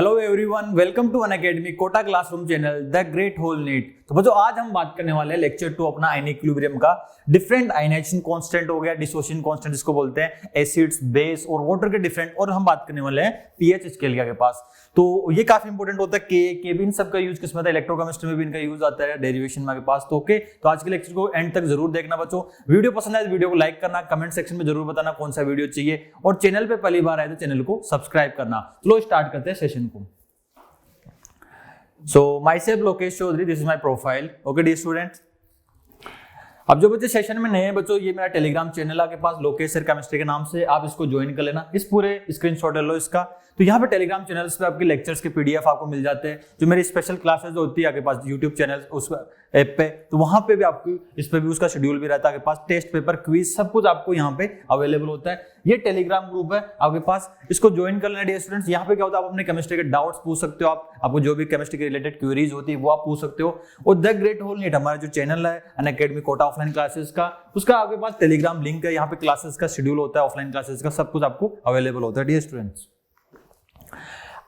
Hello everyone, welcome to Unacademy Kota classroom channel the great whole NEET. तो बच्चों आज हम बात करने वाले हैं लेक्चर 2 अपना आयनिक इक्विलिब्रियम का। डिफरेंट आयनाइजेशन कांस्टेंट हो गया, डिसोसिएशन कांस्टेंट जिसको बोलते हैं, एसिड्स, बेस और वाटर के डिफरेंट, और हम बात करने वाले हैं पीएच स्केल के पास। तो ये काफी इंपॉर्टेंट होता है। के भी इन सबका यूज किस में, इलेक्ट्रोकेमिस्ट्री में भी इनका यूज आता है, डेरिवेशन में के पास। तो ओके, तो आज के लेक्चर को एंड तक जरूर देखना बच्चों। वीडियो पसंद आए तो वीडियो को लाइक करना, कमेंट सेक्शन में जरूर बताना कौन सा वीडियो चाहिए, और चैनल पे पहली बार आए तो चैनल को सब्सक्राइब करना। चलो स्टार्ट करते हैं सेशन को। So myself Lokesh Chaudhary, this is my profile. Okay dear students. अब जो बच्चे सेशन में नए हैं बच्चों, ये मेरा टेलीग्राम चैनल आपके पास लोकेश सर केमिस्ट्री के नाम से, आप इसको ज्वाइन कर लेना। इस पूरे स्क्रीनशॉट ले लो इसका। तो यहाँ पे टेलीग्राम चैनल्स पे आपके लेक्चर्स के पीडीएफ आपको मिल जाते हैं। जो मेरी स्पेशल क्लासेस होती है आपके पास यूट्यूब चैनल उस ऐप पे, तो वहां पे भी आपको इस पे भी उसका शेड्यूल भी रहता है आपके पास। टेस्ट पेपर, क्विज, सब कुछ आपको यहाँ पे अवेलेबल होता है। ये टेलीग्राम ग्रुप है आपके पास, इसको ज्वाइन कर लेना डियर स्टूडेंट्स। यहाँ पे क्या होता है, आप अपने केमिस्ट्री के डाउट्स पूछ सकते हो। आपको जो भी केमिस्ट्री के रिलेटेड क्वेरीज होती है वो आप पूछ सकते हो। और द ग्रेट होल नीट हमारा जो चैनल है अनअकैडमी कोटा ऑफलाइन क्लासेस का, उसका आपके पास टेलीग्राम लिंक है। यहाँ पे क्लासेस का शेड्यूल होता है, ऑफलाइन क्लासेस का सब कुछ आपको अवेलेबल होता है डियर स्टूडेंट्स।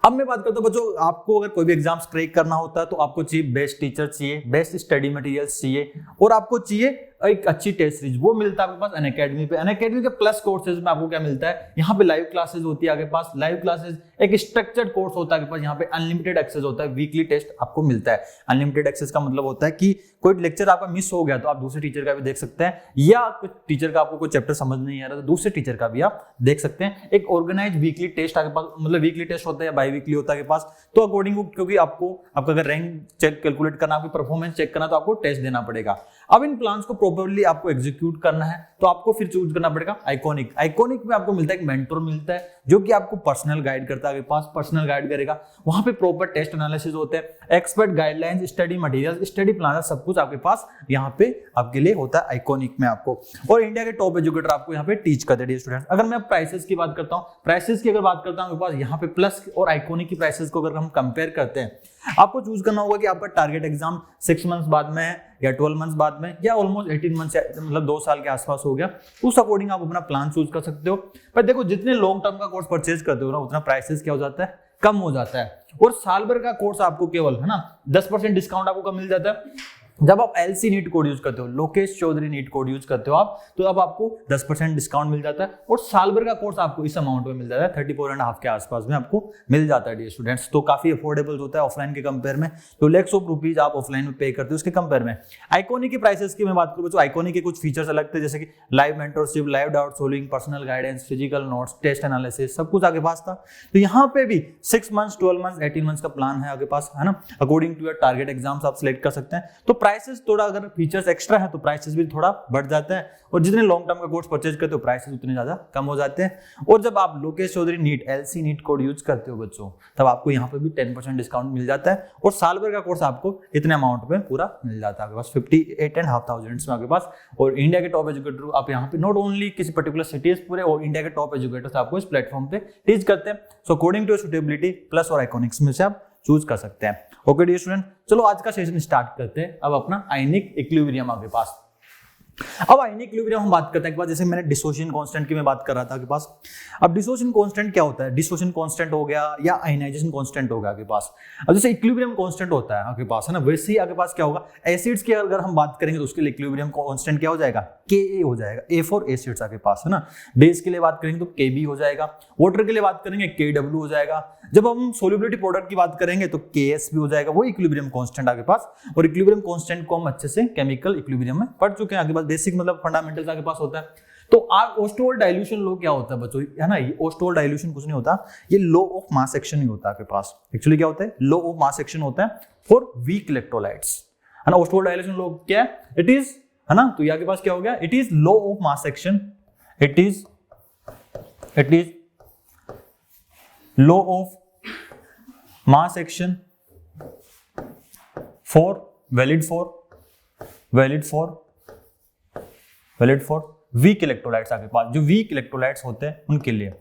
अब मैं बात करता हूं बच्चों, आपको अगर कोई भी एग्जाम्स क्रैक करना होता है तो आपको चाहिए बेस्ट टीचर, चाहिए बेस्ट स्टडी मटेरियल्स चाहिए, और आपको चाहिए एक अच्छी टेस्ट सीरीज। वो मिलता है आपके पास अनअकैडमी पे। अनअकैडमी के प्लस कोर्सेज में आपको क्या मिलता है, यहाँ पे लाइव क्लासेस होती है आपके पास। लाइव क्लासेस एक स्ट्रक्चर्ड कोर्स होता है आपके पास। यहाँ पे अनलिमिटेड एक्सेस होता है, वीकली टेस्ट आपको मिलता है। अनलिमिटेड एक्सेस का मतलब होता है कि कोई लेक्चर आपका मिस हो गया तो आप दूसरे टीचर का भी देख सकते हैं, या कुछ टीचर का आपको कोई चैप्टर समझ नहीं आ रहा तो दूसरे टीचर का भी आप देख सकते हैं। एक ऑर्गेनाइज वीकली टेस्ट आपके पास, मतलब वीकली टेस्ट होता है या बाई वीकली होता है आपके पास। तो अकॉर्डिंग, क्योंकि आपका अगर रैंक चेक कैलकुलेट करना, आपकी परफॉर्मेंस चेक करना, तो आपको टेस्ट देना पड़ेगा। अब इन प्लान्स को प्रॉपर्ली आपको एग्जीक्यूट करना है तो आपको फिर चूज करना पड़ेगा आइकॉनिक। आइकॉनिक में आपको मिलता है एक मेंटर मिलता है जो कि आपको पर्सनल गाइड करता है, आपके पास पर्सनल गाइड करेगा। वहां पे प्रॉपर टेस्ट एनालिसिस होते हैं, expert guidelines, study material, study planner, सब कुछ आपके पास यहाँ पे आपके लिए होता है आइकॉनिक में आपको। और इंडिया के टॉप एजुकेटर आपको यहाँ पे टीच करते हैं स्टूडेंट्स। अगर मैं प्राइसेस की बात करता हूँ, प्राइसेस की अगर बात करता हूँ, पास यहाँ पे प्लस और आइकॉनिक की प्राइसेस को अगर हम कंपेयर करते हैं, आपको चूज करना होगा कि आपका टारगेट एग्जाम 6 मंथ्स बाद में है या 12 मंथ्स बाद में, या ऑलमोस्ट 18 मंथ्स, मतलब 2 साल के आसपास हो गया। उस अकॉर्डिंग आप अपना प्लान चूज कर सकते हो। पर देखो, जितने लॉन्ग टर्म का कोर्स परचेज करते हो ना, उतना प्राइसेस क्या हो जाता है, कम हो जाता है। और साल भर का कोर्स आपको केवल 10% डिस्काउंट आपको कब मिल जाता है, जब आप एलसी नीट कोड यूज करते हो, Lokesh Chaudhary NEET code use करते हो आप, तो अब आपको 10% डिस्काउंट मिल जाता है। और साल भर का कोर्स आपको इस अमाउंट में मिल जाता है, 34.5 के आसपास में आपको मिल जाता है डियर स्टूडेंट्स। तो काफी अफोर्डेबल होता है ऑफलाइन के कंपेयर में। तो लैक्स ऑफ रुपीज आप ऑफलाइन में पे करते हो उसके कंपेयर में। आइकॉनिक की प्राइसेस की मैं बात करूं, आइकॉनिक के कुछ फीचर्स अलग थे, जैसे कि live mentorship, live doubt solving, personal guidance, physical notes, test analysis, सब कुछ आपके पास था। तो यहाँ पे भी 6 मंथ्स, 12 मंथ्स, 18 मंथ्स का प्लान है आपके पास, है ना। According to your target exams आप सिलेक्ट कर सकते हैं। तो प्राइसेस थोड़ा, अगर फीचर्स एक्स्ट्रा है तो प्राइसेस भी थोड़ा बढ़ जाता है, और जितने लॉन्ग टर्म का कोर्स परचेज करते हो प्राइसेस उतने ज्यादा कम हो जाते हैं। और जब आप Lokesh Chaudhary NEET LC NEET code use करते हो बच्चों, तब आपको यहाँ पे भी 10% डिस्काउंट मिल जाता है। और साल भर का कोर्स आपको इतने अमाउंट में पूरा मिल जाता है आपके पास, 58,500 में आपके पास। और इंडिया के टॉप एजुकेटर आप यहाँ पे नॉट ओनली किसी पर्टिकुलर सिटीज, पूरे और इंडिया के टॉप एजुकेटर्स आपको इस प्लेटफॉर्म पे टीच करते हैं। So according to suitability, plus और आइकॉनिक्स में से आप चूज कर सकते हैं। ओके डियर स्टूडेंट, चलो आज का सेशन स्टार्ट करते हैं। अब अपना आयनिक इक्विलिब्रियम आपके पास। अब आयनिक इक्विलिब्रियम हम बात करते हैं, जैसे मैंने डिसोसिएशन कांस्टेंट की मैं बात कर रहा था आपके पास। अब डिसोसिएशन कांस्टेंट क्या होता है, डिसोसिएशन कांस्टेंट हो गया या आयनाइजेशन कांस्टेंट हो गया आपके पास। अब जैसे इक्विलिब्रियम कांस्टेंट होता है आपके पास, है ना, वैसे ही आपके पास क्या होगा, एसिड्स की अगर हम बात करेंगे तो उसके लिए इक्विलिब्रियम कांस्टेंट क्या हो जाएगा, Ka हो जाएगा। A फॉर एसिड्स आपके पास, है ना। बेस के लिए बात करेंगे तो Kb हो जाएगा। वाटर के लिए बात करेंगे Kw हो जाएगा। जब हम सोल्युबिलिटी प्रोडक्ट की बात करेंगे तो Ks भी हो जाएगा। वो इक्विलिब्रियम कांस्टेंट आपके पास। और इक्विलिब्रियम कांस्टेंट को हम अच्छे से केमिकल इक्विलिब्रियम में पढ़ चुके हैं आपके पास, बेसिक मतलब फंडामेंटल्स आपके पास होता है। तो ऑस्टोल डाइल्यूशन लॉ क्या होता है बच्चों, है ना। ये ऑस्टोल डाइल्यूशन कुछ नहीं होता, ये लॉ ऑफ मास एक्शन ही होता है आपके पास। एक्चुअली क्या होता है, लॉ ऑफ मास एक्शन होता है फॉर वीक इलेक्ट्रोलाइट्स, है ना। ऑस्टोल डाइल्यूशन लॉ क्या है, इट इज, है ना। तो ये आपके पास क्या हो गया, it is law of mass action, it is law of mass action for valid for weak electrolytes आपके पास। जो वीक इलेक्ट्रोलाइट्स होते हैं उनके लिए,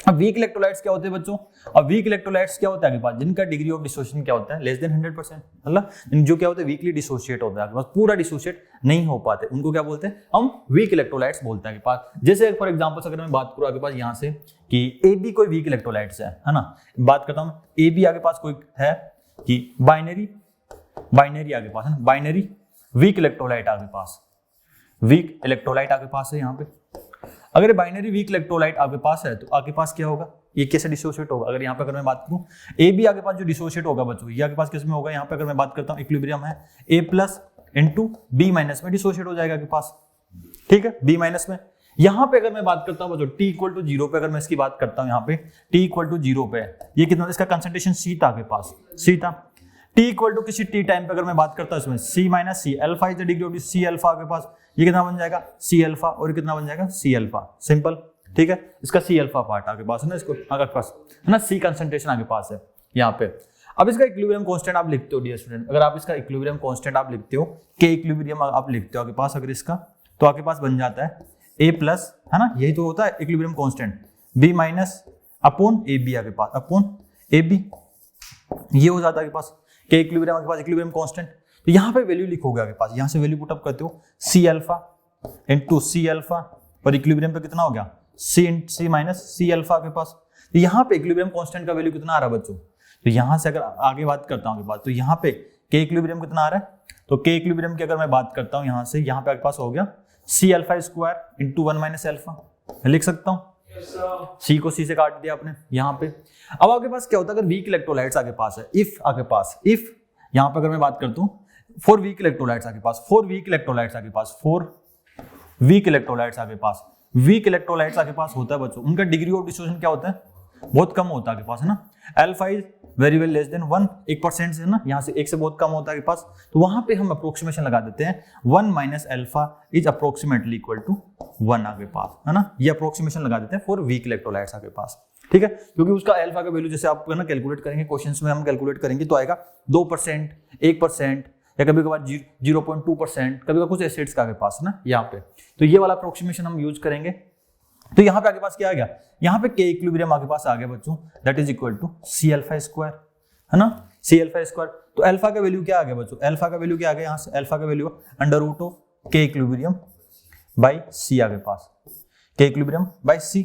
अब वीक इलेक्ट्रोलाइट्स क्या होते हैं बच्चों? अब वीक इलेक्ट्रोलाइट्स क्या होता है आपके पास? जिनका डिग्री ऑफ डिसोसिएशन क्या होता है? लेस देन 100%, मतलब जो क्या होता है वीकली डिसोशिएट होता है आपके पास, पूरा डिसोशिएट नहीं हो पाते, उनको क्या बोलते हैं? हम वीक इलेक्ट्रोलाइट्स बोलते हैं आपके पास। जैसे फॉर एग्जांपल अगर मैं बात करूं आपके पास यहाँ से कि AB कोई वीक इलेक्ट्रोलाइट्स है ना, बात करता हूं AB आगे पास कोई है कि बाइनरी आगे पास है ना, बाइनरी वीक इलेक्ट्रोलाइट आगे पास, वीक इलेक्ट्रोलाइट आगे पास है यहाँ पे। अगर बाइनरी वीक इलेक्ट्रोलाइट आपके पास है तो आपके पास क्या होगा? ये कैसे डिसोशिएट होगा? अगर यहाँ पे अगर मैं बात करूं AB आगे पास जो डिसोशिएट होगा बच्चों, ये आगे पास किस में होगा? यहाँ पे अगर मैं बात करता हूँ इक्विलिब्रियम है A+ इंटू B- में डिसोशिएट हो जाएगा आपके पास, ठीक है, B- में। यहाँ पे अगर मैं बात करता हूँ बच्चों T=0 पे, अगर मैं इसकी बात करता हूँ यहाँ पे T=0 पे, ये कितना इसका कंसंट्रेशन C था आपके पास, C था। T= किसी T टाइम पे अगर मैं बात करता हूँ इसमें C- C, alpha is the degree of C alpha आपके पास, ये कितना बन जाएगा? C अल्फा, और ये कितना बन जाएगा? C अल्फा, सिंपल, ठीक है। इसका C अल्फा पार्ट आपके पास है ना, इसको आपके पास है ना, C कंसंट्रेशन आपके पास है यहाँ पे। अब इसका इक्विलिब्रियम कांस्टेंट आप लिखते हो डियर स्टूडेंट, अगर आप इसका इक्विलिब्रियम कांस्टेंट आप लिखते हो, K इक्विलिब्रियम आप लिखते हो आपके पास अगर इसका, तो आपके पास बन जाता है A+, है ना, यही तो होता है equilibrium constant, B- upon AB आपके पास, अपॉन AB, ये हो जाता है आपके पास K इक्विलिब्रियम आपके पास, इक्विलिब्रियम कांस्टेंट। तो यहाँ पे वैल्यू लिखोगे आपके पास, यहाँ से वैल्यू पुट अप करते हो C alpha into C alpha, और इक्विलिब्रियम पे कितना हो गया? C माइनस C अल्फा के पास। तो यहाँ पे इक्विलिब्रियम कांस्टेंट का वैल्यू कितना आ रहा है बच्चों? तो यहाँ से अगर आगे बात करता हूँ आपके पास, तो यहाँ पे K इक्विलिब्रियम कितना आ रहा है? तो K इक्विलिब्रियम की अगर मैं बात करता हूँ यहाँ से, यहाँ पे आपके पास हो गया C alpha square into 1 minus alpha, लिख सकता हूँ। C को C से काट दिया आपने यहाँ पे। अब आपके पास क्या होता है अगर वीक इलेक्ट्रोलाइट्स आपके पास है, इफ आपके पास, इफ यहाँ पे अगर मैं बात करता हूँ 4 वीक इलेक्ट्रोलाइट्स आपके पास, 4 वीक इलेक्ट्रोलाइट्स आपके पास, 4 वीक इलेक्ट्रोलाइट्स आपके पास, वीक इलेक्ट्रोलाइट्स आपके पास होता है बच्चों, उनका डिग्री ऑफ डिसोसिएशन क्या होता है? बहुत कम होता है आपके पास, है ना। Alpha is very well less than 1, 1% से ना, यहाँ से 1 से बहुत कम होता है आपके पास, तो वहां पे हम अप्रोक्सीमेशन लगा देते हैं 1 minus alpha is approximately equal to 1 आपके पास, है ना, ये अप्रोक्सीमेशन लगा देते हैं फॉर वीक इलेक्ट्रोलाइट्स आपके पास, ठीक है। क्योंकि उसका अल्फा का वैल्यू जैसे आप ना कैलकुलेट करेंगे, क्वेश्चंस में हम कैलकुलेट करेंगे तो आएगा 2%, 1%, या कभी कभार 0.2%, कभी कभी कुछ एसिड्स का आपके पास ना यहाँ पे, तो ये वाला अप्रोक्सीमेशन हम यूज करेंगे। तो यहाँ पे आपके पास क्या आ गया? यहाँ पे K इक्विलिब्रियम आपके पास आ गया बच्चों, that is equal to C alpha square, है ना, C अल्फा स्क्वायर। तो अल्फा का वैल्यू क्या आ गया बच्चों? अल्फा का वैल्यू क्या आ गया यहाँ से? अल्फा का value under root of K equilibrium by C आपके पास, K इक्विलिब्रियम बाई C।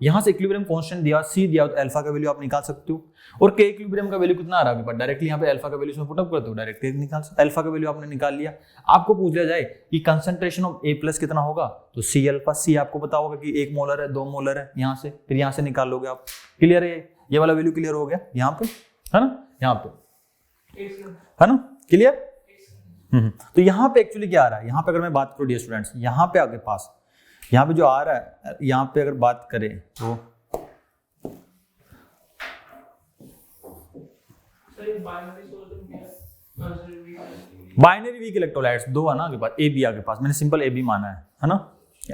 यहाँ से इक्विलिब्रियम कांस्टेंट दिया, C दिया, तो अल्फा का वैल्यू आप निकाल सकते हो। और K इक्विलिब्रियम का वैल्यू कितना आ रहा है आपके पास? डायरेक्टली यहाँ पे अल्फा का वैल्यू इसमें पुट अप करते हो, डायरेक्टली निकाल सकते। अल्फा का वैल्यू आपने निकाल लिया। आपको पूछ लिया जाए कि कंसंट्रेशन ऑफ A+ कितना होगा, तो C अल्फा, C आपको पता होगा कि 1 मोलर है, 2 मोलर है, यहाँ से फिर यहाँ से निकाल लोगे आप। क्लियर है? ये वाला वैल्यू क्लियर हो गया यहाँ पे, है ना, यहाँ पे, है ना, क्लियर। तो यहाँ पे एक्चुअली क्या आ रहा है? यहाँ पे अगर मैं बात करूँ डियर स्टूडेंट्स, यहाँ पे आपके पास, यहाँ पे जो आ रहा है, यहाँ पे अगर बात करें तो बाइनरी वीक इलेक्ट्रोलाइट्स 2 है ना आपके पास, AB आपके पास, मैंने सिंपल AB माना है ना,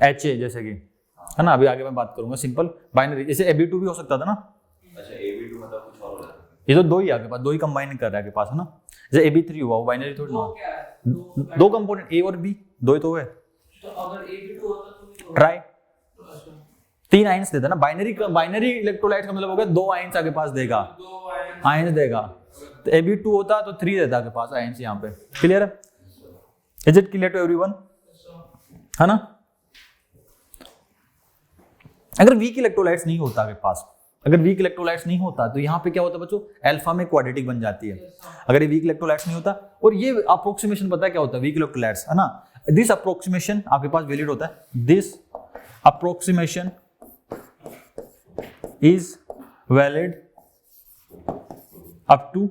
HA जैसे कि, है ना, अभी आगे मैं बात करूंगा सिंपल बाइनरी, जैसे AB2 भी हो सकता था ना। अच्छा, AB2 मतलब कुछ और होता है, ये तो 2 ही आपके पास, 2 ही कंबाइन कर रहा है आपके पास, है ना। जैसे AB3 हुआ, वो बाइनरी थोड़ी ना, 2 कंपोनेंट A और B, 2 ही तो है। तो अगर AB2 होता तो ट्राई 3 आयंस देता ना, बाइनरी इलेक्ट्रोलाइट का मतलब हो गया 2 आयंस आपके पास देगा, आयंस देगा। तो AB2 होता तो 3 देता आपके पास आयंस यहाँ पे। क्लियर है? Is it clear to everyone, है ना। अगर वीक इलेक्ट्रोलाइट्स नहीं होता आपके पास, अगर वीक इलेक्ट्रोलाइट्स नहीं होता तो यहाँ पे क्या होता बच्चों? अल्फा में क्वाड्रेटिक बन जाती है। अगर ये वीक इलेक्ट्रोलाइट्स नहीं होता, और ये अप्रोक्सीमेशन पता है क्या होता है वीक इलेक्ट्रोलाइट्स, है ना, दिस अप्रोक्सीमेशन आपके पास वैलिड होता है, this approximation is valid up to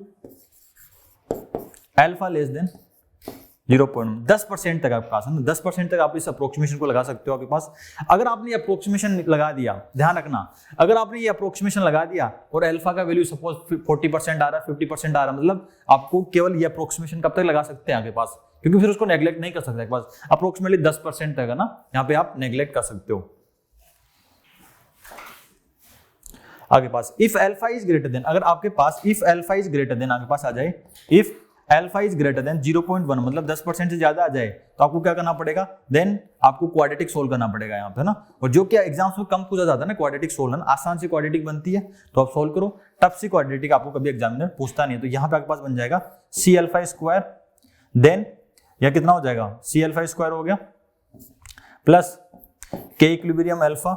alpha less than 0.10% तक आपके पास, है ना, 10% तक आप इस अप्रोक्सीमेशन को लगा सकते हो आपके पास। अगर आपने ये अप्रोक्सीमेशन लगा दिया, ध्यान रखना, अगर आपने ये अप्रोक्सीमेशन लगा दिया और अल्फा का वैल्यू सपोज 40% आ रहा है, 50% आ रहा है, मतलब आपको केवल ये अप्रोक्सीमेशन कब तक लगा सकते हैं आपके पास, क्योंकि फिर उसको नेग्लेक्ट नहीं कर सकते आपके पास। अप्रोक्सीमेटली 10% तक है ना, यहाँ पे आप नेग्लेक्ट कर सकते हो। आगे पास if alpha is greater than, अगर आपके पास if alpha is greater than आपके पास आ जाए, if alpha is greater than 0.1 मतलब 10% से ज्यादा आ जाए तो आपको क्या करना पड़ेगा, देन आपको क्वाड्रेटिक सोल्व करना पड़ेगा यहाँ पे ना। और जो क्या एग्जाम्स में कम पूछा जाता है ना क्वाड्रेटिक सोल्व, आसान सी क्वाड्रेटिक बनती है तो आप सोल्व करो, टफ सी क्वाड्रेटिक आपको कभी एग्जामिनर पूछता नहीं है। तो यहाँ पे आपके पास बन जाएगा सी अल्फा स्क्वायर, देन यह कितना हो जाएगा, सी अल्फा स्क्वायर हो गया प्लस के इक्विलिब्रियम अल्फा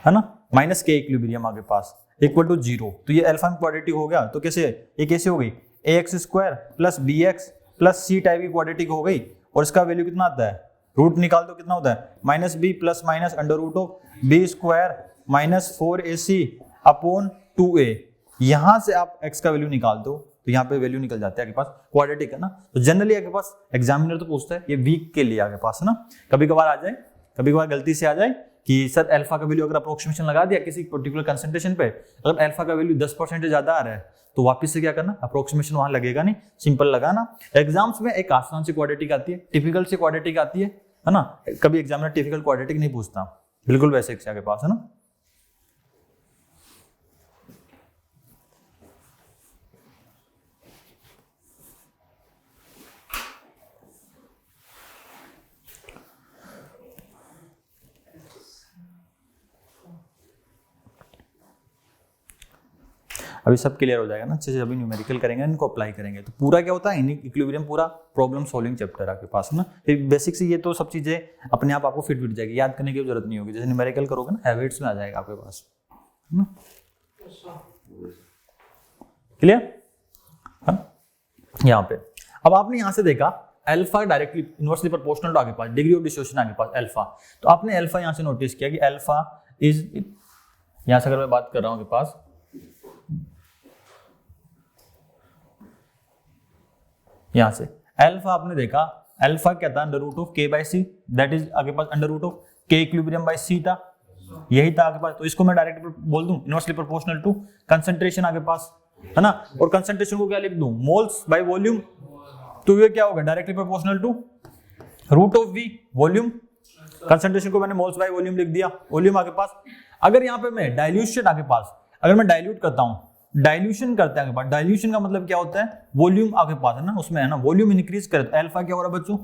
है ना माइनस के इक्विलिब्रियम आगे पास इक्वल टू 0। तो ये अल्फा में क्वाड्रेटिक हो गया तो कैसे, ये कैसे हो गई, ax square plus B X plus C type की क्वाड्रेटिक हो गई। और इसका वैल्यू कितना आता है, रूट निकाल दो कितना होता है, minus B plus minus under root of B square minus 4ac upon 2a। यहां से आप x का वैल्यू निकाल दो तो यहाँ पे वैल्यू निकल जाता है आपके पास, क्वाड्रेटिक है ना। तो जनरली आपके पास एग्जामिनर तो पूछता है ये वीक के लिए आपके पास है ना, कभी कभार आ जाए, कभी कभार गलती से आ जाए कि सर अल्फा का वैल्यू अगर अप्रोक्सीमेशन लगा दिया किसी पर्टिकुलर कंसंट्रेशन पे, अगर अल्फा का वैल्यू 10% से ज्यादा आ रहा है तो वापस से क्या करना, अप्रोक्सीमेशन वहां लगेगा नहीं, सिंपल लगाना। एग्जाम्स में एक आसान सी क्वाड्रेटिक आती है, टिपिकल सी क्वाड्रेटिक आती है ना, कभी एग्जामिनर टिपिकल क्वाड्रेटिक नहीं पूछता, बिल्कुल वैसे एक के पास है ना। अभी सब क्लियर हो जाएगा ना अच्छे से, अभी न्यूमेरिकल करेंगे इनको अप्लाई करेंगे तो पूरा क्या होता है इक्विलिब्रियम पूरा प्रॉब्लम सॉल्विंग चैप्टर आपके पास है ना। बेसिक से ये तो सब चीजें अपने आप आपको फिट जाएगी, याद करने की जरूरत नहीं होगी, जैसे न्यूमेरिकल करोगे ना हैबिट्स में आ जाएगा आपके पास है ना। क्लियर यहाँ पे। अब आपने यहाँ से देखा alpha directly inversely proportional to आगे पास, डिग्री ऑफ डिस्ट्रीब्यूशन आगे पास अल्फा, तो आपने अल्फा यहाँ से नोटिस किया कि अल्फा इज, यहाँ से अगर मैं बात कर रहा हूँ आपके पास यहां से अल्फा आपने देखा, अल्फा क्या था, अंडर रूट ऑफ के बाई सी, दैट इज आगे पास अंडर रूट ऑफ के इक्विलिब्रियम बाई सी था, यही था आगे पास। तो इसको मैं डायरेक्ट बोल दूं इनवर्सली प्रोपोर्शनल टू कंसंट्रेशन आगे पास है ना। और कंसंट्रेशन को क्या लिख दूं, मोल्स बाय वॉल्यूम, तो ये क्या होगा directly proportional to root of V volume. Concentration को मैंने मोल्स बाय वॉल्यूम लिख दिया, वॉल्यूम आगे पास। अगर यहाँ पे मैं डाइल्यूशन आगे पास, अगर मैं डाइल्यूट करता हूं, डाइल्यूशन करते हैं आगे पास, डाइल्यूशन का मतलब क्या होता है, वॉल्यूम आगे पास है ना, उसमें है ना वॉल्यूम इंक्रीज करे तो अल्फा क्या हो रहा है बच्चों,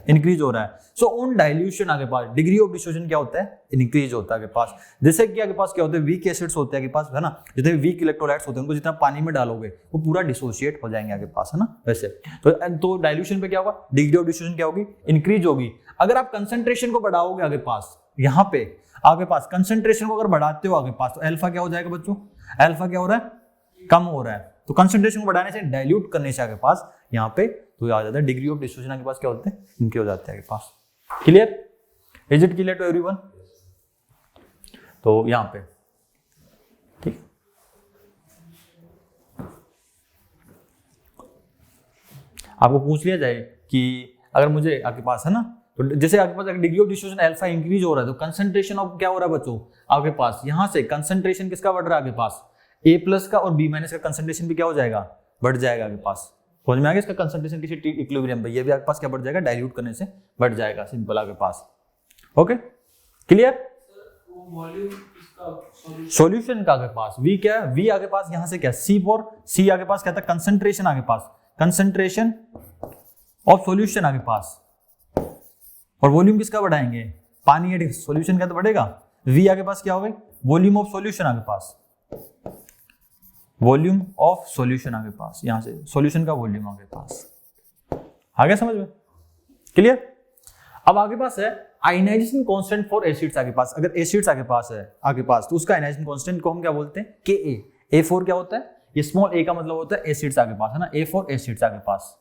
इंक्रीज हो रहा है। सो ऑन डाइल्यूशन आगे पास डिग्री ऑफ डिस्ट्रीब्यूशन क्या होता है, इंक्रीज होता है आगे पास। जैसे कि आगे पास क्या होता है, वीक एसिड्स होते हैं आगे पास है ना, जितने वीक इलेक्ट्रोलाइट्स होते हैं उनको जितना पानी में डालोगे वो पूरा डिसोशिएट हो जाएंगे आगे पास है ना वैसे। तो डाइल्यूशन पे क्या होगा, डिग्री ऑफ डिस्ट्रीब्यूशन क्या होगी, इंक्रीज होगी। अगर आप कंसंट्रेशन को बढ़ाओगे आगे पास, यहाँ पे आगे पास कंसंट्रेशन को अगर बढ़ाते हो आगे पास तो अल्फा क्या हो जाएगा बच्चों, अल्फा क्या हो रहा है, कम हो रहा है। तो कंसंट्रेशन को बढ़ाने से, डाइल्यूट करने से आगे पास यहाँ पे तो आ जाता है डिग्री ऑफ डिस्ट्रीब्यूशन के पास क्या होते हैं, इनके हो जाते हैं आगे पास। Clear, is it clear to everyone. तो यहाँ पे ठीक, आपको पूछ लिया जाए कि अगर मुझे आपके पास है ना, तो जैसे आपके पास degree of distribution alpha increase हो रहा है तो कंसंट्रेशन ऑफ क्या हो रहा है बच्चों आपके पास, यहां से कंसंट्रेशन किसका बढ़ रहा है आगे पास, ए प्लस का और बी माइनस का कंसंट्रेशन भी क्या हो जाएगा, बढ़ जाएगा आगे पास। समझ में आ गया, इसका कंसंट्रेशन किसी इक्विलिब्रियम पे, ये भी आपके पास क्या बढ़ जाएगा, डाइल्यूट करने से बढ़ जाएगा, सिंपल आगे पास। Okay clear. सॉल्यूशन का आगे पास वी क्या है, वी आगे पास यहाँ से क्या, सी फॉर सी आगे पास क्या था, कंसंट्रेशन आगे पास, कंसंट्रेशन ऑफ सॉल्यूशन आगे पास। और वॉल्यूम किसका बढ़ाएंगे, पानी है, सॉल्यूशन का तो बढ़ेगा। वी आगे पास क्या हो गई, वॉल्यूम ऑफ सॉल्यूशन आगे पास, वॉल्यूम ऑफ सॉल्यूशन आगे पास, यहां से सॉल्यूशन का वॉल्यूम आगे पास। आ गया समझ में, क्लियर। अब आगे पास है आयनाइजेशन कांस्टेंट फॉर एसिड्स आगे पास। अगर एसिड्स आगे पास है आगे पास तो उसका आयनाइजेशन कांस्टेंट को हम क्या बोलते हैं, के ए फॉर क्या होता है, ये स्मॉल ए का मतलब होता है एसिड्स आगे पास है ना, ए फॉर एसिड्स आगे पास।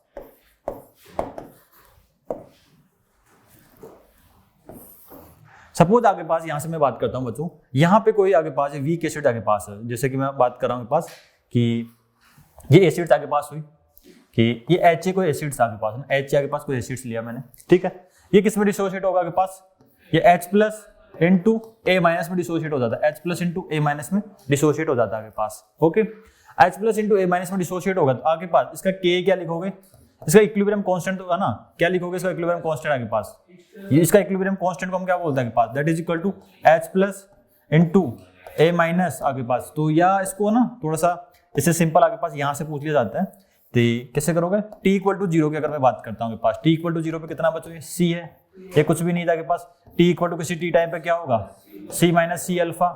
सपोज आगे पास यहां से मैं बात करता हूं बच्चों, यहां पे कोई आगे पास है वीक एसिड आगे पास है, जैसे कि मैं बात कर रहा हूं आगे पास कि ये एसिड्स आगे पास हुई कि ये एच ए कोई एसिड्स आगे पास है ना, एच ए आगे पास कोई एसिड्स लिया मैंने, ठीक है। ये किस में डिसोशिएट होगा आगे पास, ये H plus into A minus में डिसोशिएट हो जाता है, H plus into A minus में डिसोशिएट हो जाता है आगे पास। Okay, H plus into A minus में डिसोशिएट होगा तो आगे पास इसका K क्या लिखोगे, इसका इक्विलिब्रियम कांस्टेंट होगा ना, क्या लिखोगे इसका इक्विलिब्रियम कांस्टेंट आगे पास, ये इसका इक्विलिब्रियम कांस्टेंट को हम क्या बोलते हैं आगे पास, that is equal to H plus into A minus आगे पास। तो या इसको ना थोड़ा सा इससे सिंपल आगे पास यहां से पूछ लिया जाता है तो कैसे करोगे, टी इक्वल टू 0 की अगर मैं बात करता हूँ आपके पास, टी इक्वल टू 0 पे कितना बचोगे, सी है, ये कुछ भी नहीं था आपके पास, टी इक्वल टू किसी टी टाइम पे क्या होगा, सी माइनस सी अल्फा,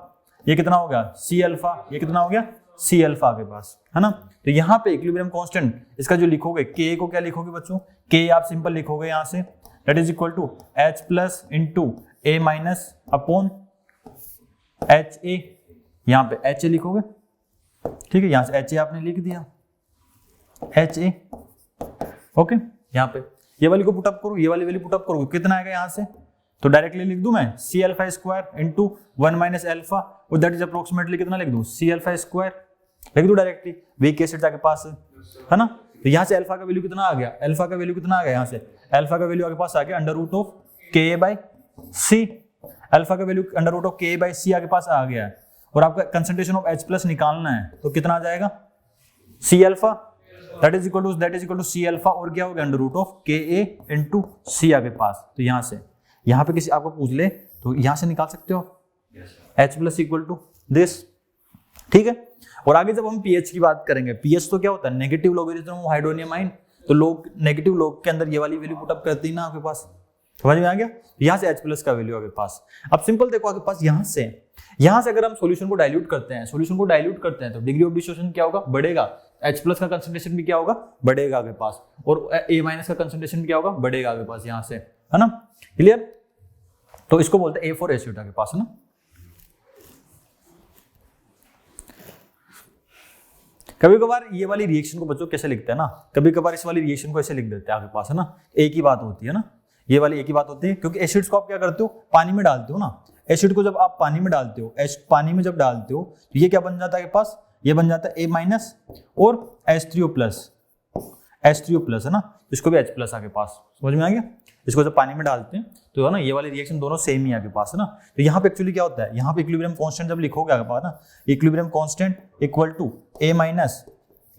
ये कितना हो गया सी अल्फा, ये कितना हो गया सी अल्फा आपके पास, है ना। तो यहाँ पे इक्विलिब्रियम कांस्टेंट इसका जो लिखोगे, के को क्या लिखोगे बच्चों, के आप सिंपल लिखोगे यहाँ से, that is equal to H plus into A minus upon H A, यहाँ पे एच ए लिखोगे, ठीक है, यहाँ से एच ए आपने लिख दिया, एच ए, ओके। यहाँ पे ये वाली को पुटअप करो, ये वाली वैल्यू पुटअप करो, कितना आएगा यहाँ से, तो डायरेक्टली लिख दूं मैं C alpha square into 1 minus alpha, और दैट इज अप्रोक्सीमेटली कितना लिख दूं, सी अल्फा स्क्वायर लिख दूं डायरेक्टली, वीक एसिड आपके पास है ना। तो यहाँ से अल्फा का वैल्यू कितना आ गया, अल्फा का वैल्यू कितना आ गया, यहाँ से अल्फा का वैल्यू आपके पास आ गया अंडर रूट ऑफ के बाई सी, अल्फा का वैल्यू अंडर रूट ऑफ के बाई सी आपके पास आ गया है, और आपका कंसंट्रेशन ऑफ H प्लस निकालना है, तो कितना आ जाएगा C alpha, that is equal to C alpha, और क्या हो गया अंडर रूट ऑफ के ए इंटू सी आपके पास। तो यहाँ से यहाँ पे किसी आपको पूछ ले तो यहाँ से निकाल सकते हो H plus equal to this, ठीक है। और आगे जब हम पीएच की बात करेंगे, पीएच तो क्या होता है, negative logarithm of hydronium ion, तो लोग नेगेटिव लोग के अंदर ये वाली वैल्यू पुटअप करती है ना आपके पास, समझ में आ गया, यहाँ से H प्लस का वैल्यू आपके पास। अब सिंपल देखो आपके पास यहाँ से अगर हम सॉल्यूशन को डाइल्यूट करते हैं, तो डिग्री ऑफ डिसोसिएशन क्या होगा, बढ़ेगा, H प्लस का कंसंट्रेशन भी क्या होगा, बढ़ेगा आपके पास, और A माइनस का कंसंट्रेशन भी क्या होगा, बढ़ेगा आपके पास यहाँ से, है ना, क्लियर। तो इसको बोलते हैं A4 एसिड आपके पास, है ना। कभी कभार ये वाली रिएक्शन को बच्चों कैसे लिखते हैं ना, कभी कभार इस वाली रिएक्शन को ऐसे लिख देते हैं आपके पास, है ना, एक ही बात होती है ना, ये वाली एक ही बात होती है, क्योंकि एसिड्स को आप क्या करते हो, पानी में डालते हो ना, एसिड को जब आप पानी में डालते हो, पानी में जब डालते हो तो ये क्या बन जाता है आपके पास, ये बन जाता है A माइनस और H3O प्लस, है ना, इसको भी H प्लस आपके पास, समझ में आ गया। इसको जब पानी में डालते हैं तो है ना, ये वाली रिएक्शन दोनों सेम ही आपके पास, है ना। तो यहाँ पे एक्चुअली क्या होता है, यहाँ पे इक्विलिब्रियम कांस्टेंट जब लिखोगे आपके पास ना, equilibrium constant equal to A minus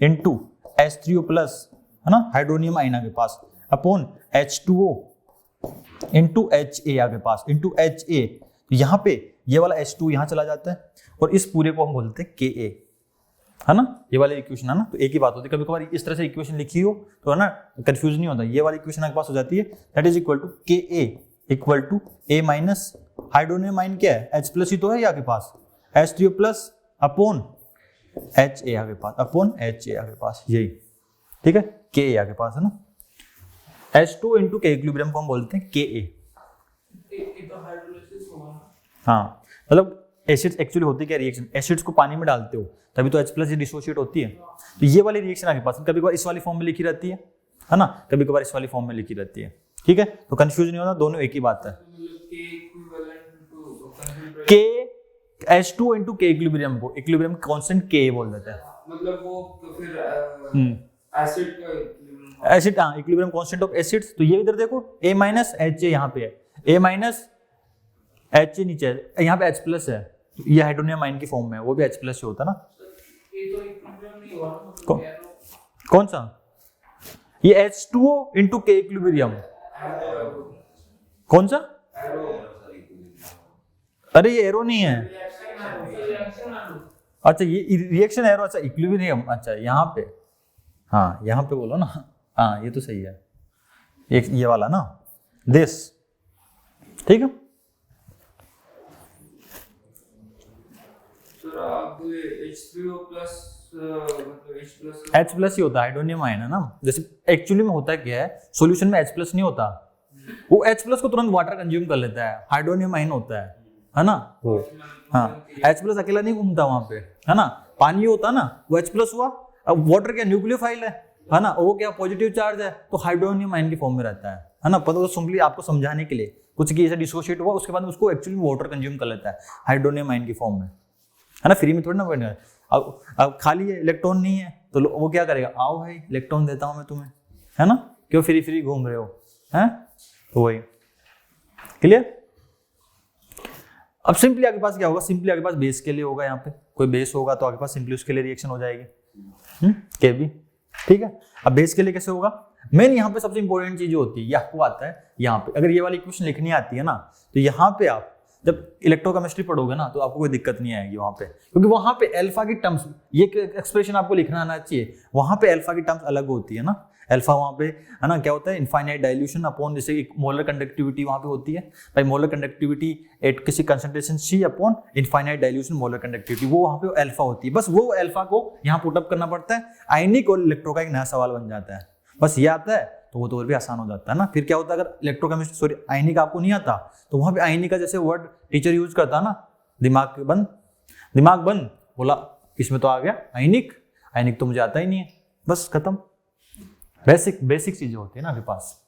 into H3O plus, है ना, हाइड्रोनियम आयन आपके पास, अपॉन H2O इंटू HA आपके पास, इंटू HA, यहाँ पे ये वाला H2 यहाँ चला जाता है, और इस पूरे को हम बोलते हैं KA, है ना, ये वाली इक्वेशन है ना, तो एक ही बात होती है। कभी कभार इस तरह से इक्वेशन लिखी हो तो है ना, कंफ्यूज नहीं होता, ये वाली इक्वेशन आपके पास हो जाती है, that is equal to KA equal to A minus, hydronium ion क्या है, H प्लस ही तो है ये आपके पास, H3O प्लस अपॉन HA आपके पास, अपॉन HA आपके पास, यही, ठीक है, KA आपके पास, है ना। H2 इंटू K इक्विलिब्रियम को हम बोलते हैं KA। हाँ, मतलब एसिड्स एक्चुअली होती क्या रिएक्शन, एसिड्स को पानी में डालते हो तभी तो H प्लस डिसोशिएट होती है, तो ये वाली रिएक्शन आपके पास कभी कभार इस वाली फॉर्म में लिखी रहती है ना, कभी कभार इस वाली फॉर्म में लिखी रहती है, ठीक है। तो कंफ्यूज नहीं होना, दोनों एक ही बात है। K H2 into K equilibrium को इक्विलिब्रियम कांस्टेंट K बोल देते हैं, मतलब वो फिर एसिड का एसिड, हाँ, इक्विलिब्रियम कांस्टेंट ऑफ एसिड्स। तो ये इधर देखो A माइनस HA यहाँ पे है, A माइनस HA नीचे है, यहाँ पे H प्लस है, ये हाइड्रोनियम आयन की फॉर्म में है, वो भी H प्लस ही होता है ना। कौन सा, ये H2O इंटू K इक्विलिब्रियम, कौन सा, अरे ये एरो नहीं है, अच्छा ये रिएक्शन एरो, अच्छा इक्विलिब्रियम, अच्छा यहाँ पे, हाँ यहाँ पे बोलो ना, हाँ ये तो सही है, एक ये वाला ना, दिस, ठीक है। H प्लस ही होता है, हाइड्रोनियम आयन है ना, जैसे एक्चुअली में होता है क्या है, सॉल्यूशन में H प्लस नहीं होता, वो H प्लस को तुरंत वाटर कंज्यूम कर लेता है, हाइड्रोनियम आयन होता है ना वो, हाँ, H प्लस अकेला नहीं घूमता वहां पे, है ना, पानी होता है ना, वो H प्लस हुआ, अब वाटर क्या न्यूक्लियोफाइल है ना, वो क्या पॉजिटिव चार्ज है, तो हाइड्रोनियम आयन की फॉर्म में रहता है ना, पता तो सिंपली आपको समझाने के लिए, कुछ की ऐसा डिसोशिएट हुआ उसके बाद उसको एक्चुअली वाटर कंज्यूम कर लेता है हाइड्रोनियम आयन की फॉर्म में, है ना, फ्री में थोड़ी ना बैठना। अब खाली है, इलेक्ट्रॉन नहीं है, तो वो क्या करेगा, आओ भाई इलेक्ट्रॉन देता हूं मैं तुम्हें, है ना, क्यों फ्री घूम रहे हो, हैं, तो वही, क्लियर। अब सिंपली आपके पास क्या होगा, सिंपली आपके पास बेस के लिए होगा, यहाँ पे कोई बेस होगा तो आपके पास सिंपली उसके लिए रिएक्शन हो जाएगी, Kb, ठीक है। अब बेस के लिए कैसे होगा, मेन यहाँ पे सबसे इंपॉर्टेंट चीज होती है, ये आपको आता है यहाँ पे, अगर ये वाली इक्वेशन लिखनी आती है ना, तो यहाँ पे आप जब इलेक्ट्रोकेमिस्ट्री पढ़ोगे ना तो आपको कोई दिक्कत नहीं आएगी वहां पे, क्योंकि वहां पे अल्फा की टर्म्स, ये एक्सप्रेशन आपको लिखना आना चाहिए, वहां पे अल्फा की टर्म्स अलग होती है ना। अल्फा वहां पे है ना क्या होता है, इनफाइनाइट डाइल्यूशन अपॉन जैसे मोलर कंडक्टिविटी वहां पे होती है भाई, मोलर कंडक्टिविटी एट किसी concentration C upon infinite dilution molar conductivity, वो वहां पे अल्फा होती है। बस वो अल्फा को यहाँ पुटअप करना पड़ता है, आयनिक और इलेक्ट्रो का एक नया सवाल बन जाता है, बस ये आता है तो वो तो और भी आसान हो जाता है ना। फिर क्या होता है अगर इलेक्ट्रोकेमिस्ट्री सॉरी आयनिक आपको नहीं आता तो वहां पे आयनिक का जैसे वर्ड टीचर यूज करता है ना, दिमाग बंद, बोला इसमें तो आ गया आयनिक, आयनिक तो मुझे आता ही नहीं है, बस खत्म। बेसिक चीजें होती है ना आपके पास,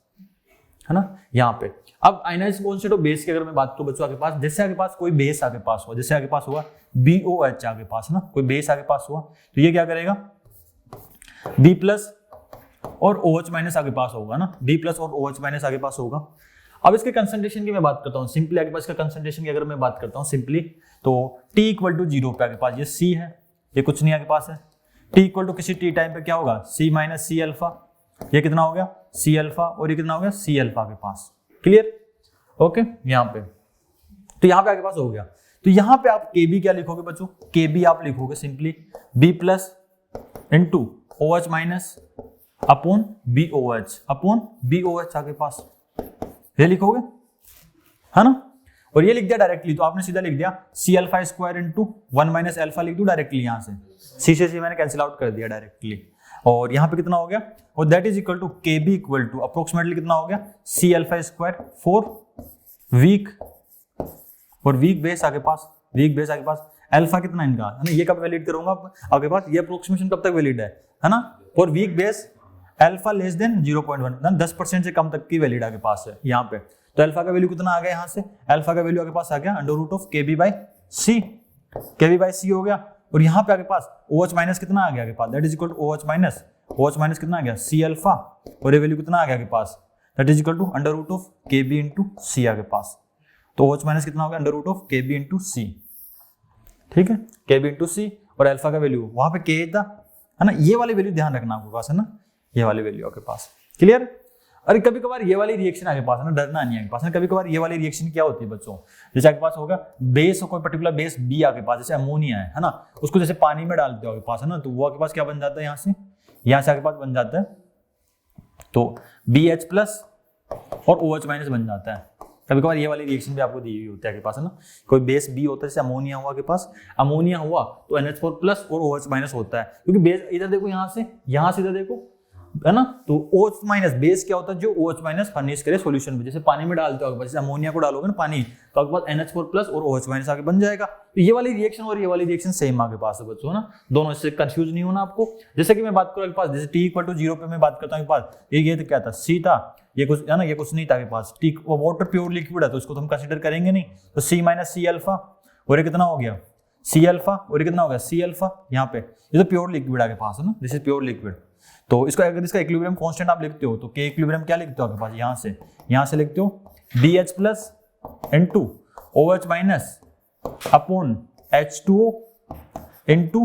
है ना। यहाँ पे अब आयनाइज्ड कॉन्सेप्ट ऑफ बेस की अगर मैं बात करूं बच्चों आपके पास, जैसे आपके पास कोई बेस आपके पास हुआ, जैसे आपके पास हुआ BOH आपके पास ना, कोई बेस आपके पास हुआ तो ये क्या करेगा, B प्लस और OH माइनस आपके पास होगा ना, B प्लस और OH माइनस आपके पास होगा। अब इसके कंसंट्रेशन की मैं बात करता हूँ सिंपली, आपके पास इसका कंसंट्रेशन की अगर मैं बात करता हूँ सिंपली, तो T इक्वल टू 0 पे आपके पास ये C है, ये कुछ नहीं आपके पास है, T इक्वल टू किसी T टाइम पे क्या होगा, C माइनस C अल्फा, ये कितना हो गया C अल्फा, और ये कितना हो गया C अल्फा के पास, क्लियर, ओके। यहाँ पे तो यहाँ पे आपके पास हो गया, तो यहाँ पे आप KB क्या लिखोगे बच्चों, KB आप लिखोगे simply B plus into OH minus upon BOH आपके पास, ये लिखोगे है ना, और ये लिख दिया डायरेक्टली, तो आपने सीधा लिख दिया C alpha square into 1 minus alpha लिख दो डायरेक्टली, यहाँ से C से C मैंने कैंसिल आउट कर दिया डायरेक्टली, और यहाँ पे कितना हो गया, और that is equal to KB equal to approximately कितना हो गया C alpha square for weak, और वीक बेस आपके पास अल्फा कितना इनका है ना, ये कब वैलिड करूंगा आपके पास, ये अप्रोक्सीमेशन कब तक वैलिड है ना, for weak base alpha less then 0.1, 10% से कम तक की वैलिड आपके पास है यहाँ पे। तो अल्फा का वैल्यू कितना आ गया, यहाँ से अल्फा का वैल्यू आपके पास आ गया under root of KB by C हो गया, और यहाँ पे आपके पास OH माइनस कितना आ गया आपके पास, that is equal to OH minus कितना आ गया C अल्फा, और ये वैल्यू कितना आ गया आपके पास, that is equal to under root of KB into C आपके पास, तो OH माइनस कितना होगा under root of KB into C, ठीक है, KB इंटू C, और अल्फा का वैल्यू वहां पे K था, है ना, ये वाली वैल्यू ध्यान रखना आपके पास, है ना, ये वाली वैल्यू आपके पास, क्लियर। अरे कभी कभार ये वाली रिएक्शन आपके पास है ना, डरना नहीं है आपके पास है, कभी कभार ये वाली रिएक्शन क्या होती है बच्चों, जैसे आपके पास होगा बेस और कोई पर्टिकुलर बेस B आपके पास, जैसे अमोनिया है ना, उसको जैसे पानी में डालते हो आपके पास है ना, तो वो आपके पास क्या बन जाता है, यहाँ से आपके पास बन जाता है, तो BH प्लस और OH माइनस बन जाता है। कभी कभार ये वाली रिएक्शन भी आपको दी हुई होती है आपके पास है ना, कोई बेस B होता है, जैसे अमोनिया हुआ के पास, अमोनिया हुआ तो NH4 प्लस और OH माइनस होता है, क्योंकि बेस इधर देखो, यहाँ से इधर देखो, है ना, तो OH माइनस बेस क्या होता है, जो OH माइनस फर्निश करे सॉल्यूशन में, जैसे पानी में डालते हो, जैसे अमोनिया को डालोगे ना पानी, तो आपके पास NH4 प्लस और OH माइनस आगे बन जाएगा। तो ये वाली रिएक्शन और ये वाली रिएक्शन सेम आपके पास है बच्चों, है ना, दोनों, इससे कंफ्यूज नहीं होना आपको। जैसे कि मैं बात करूँ आपके पास, जैसे T इक्वल टू 0 पे मैं बात करता हूँ आपके पास, ये तो क्या था, C था, ये कुछ है ना, ये कुछ नहीं था आपके पास, T वाटर प्योर लिक्विड है तो इसको तो हम कंसिडर करेंगे नहीं, तो C माइनस C अल्फा, और ये कितना हो गया C अल्फा, और ये कितना हो गया C अल्फा, यहाँ पे ये तो प्योर लिक्विड आपके पास है ना, दिस इज प्योर लिक्विड। तो इसको अगर इसका इक्विलिब्रियम कांस्टेंट आप लिखते हो तो K इक्विलिब्रियम क्या लिखते हो आपके पास, यहाँ से लिखते हो BH plus into OH minus upon H2O into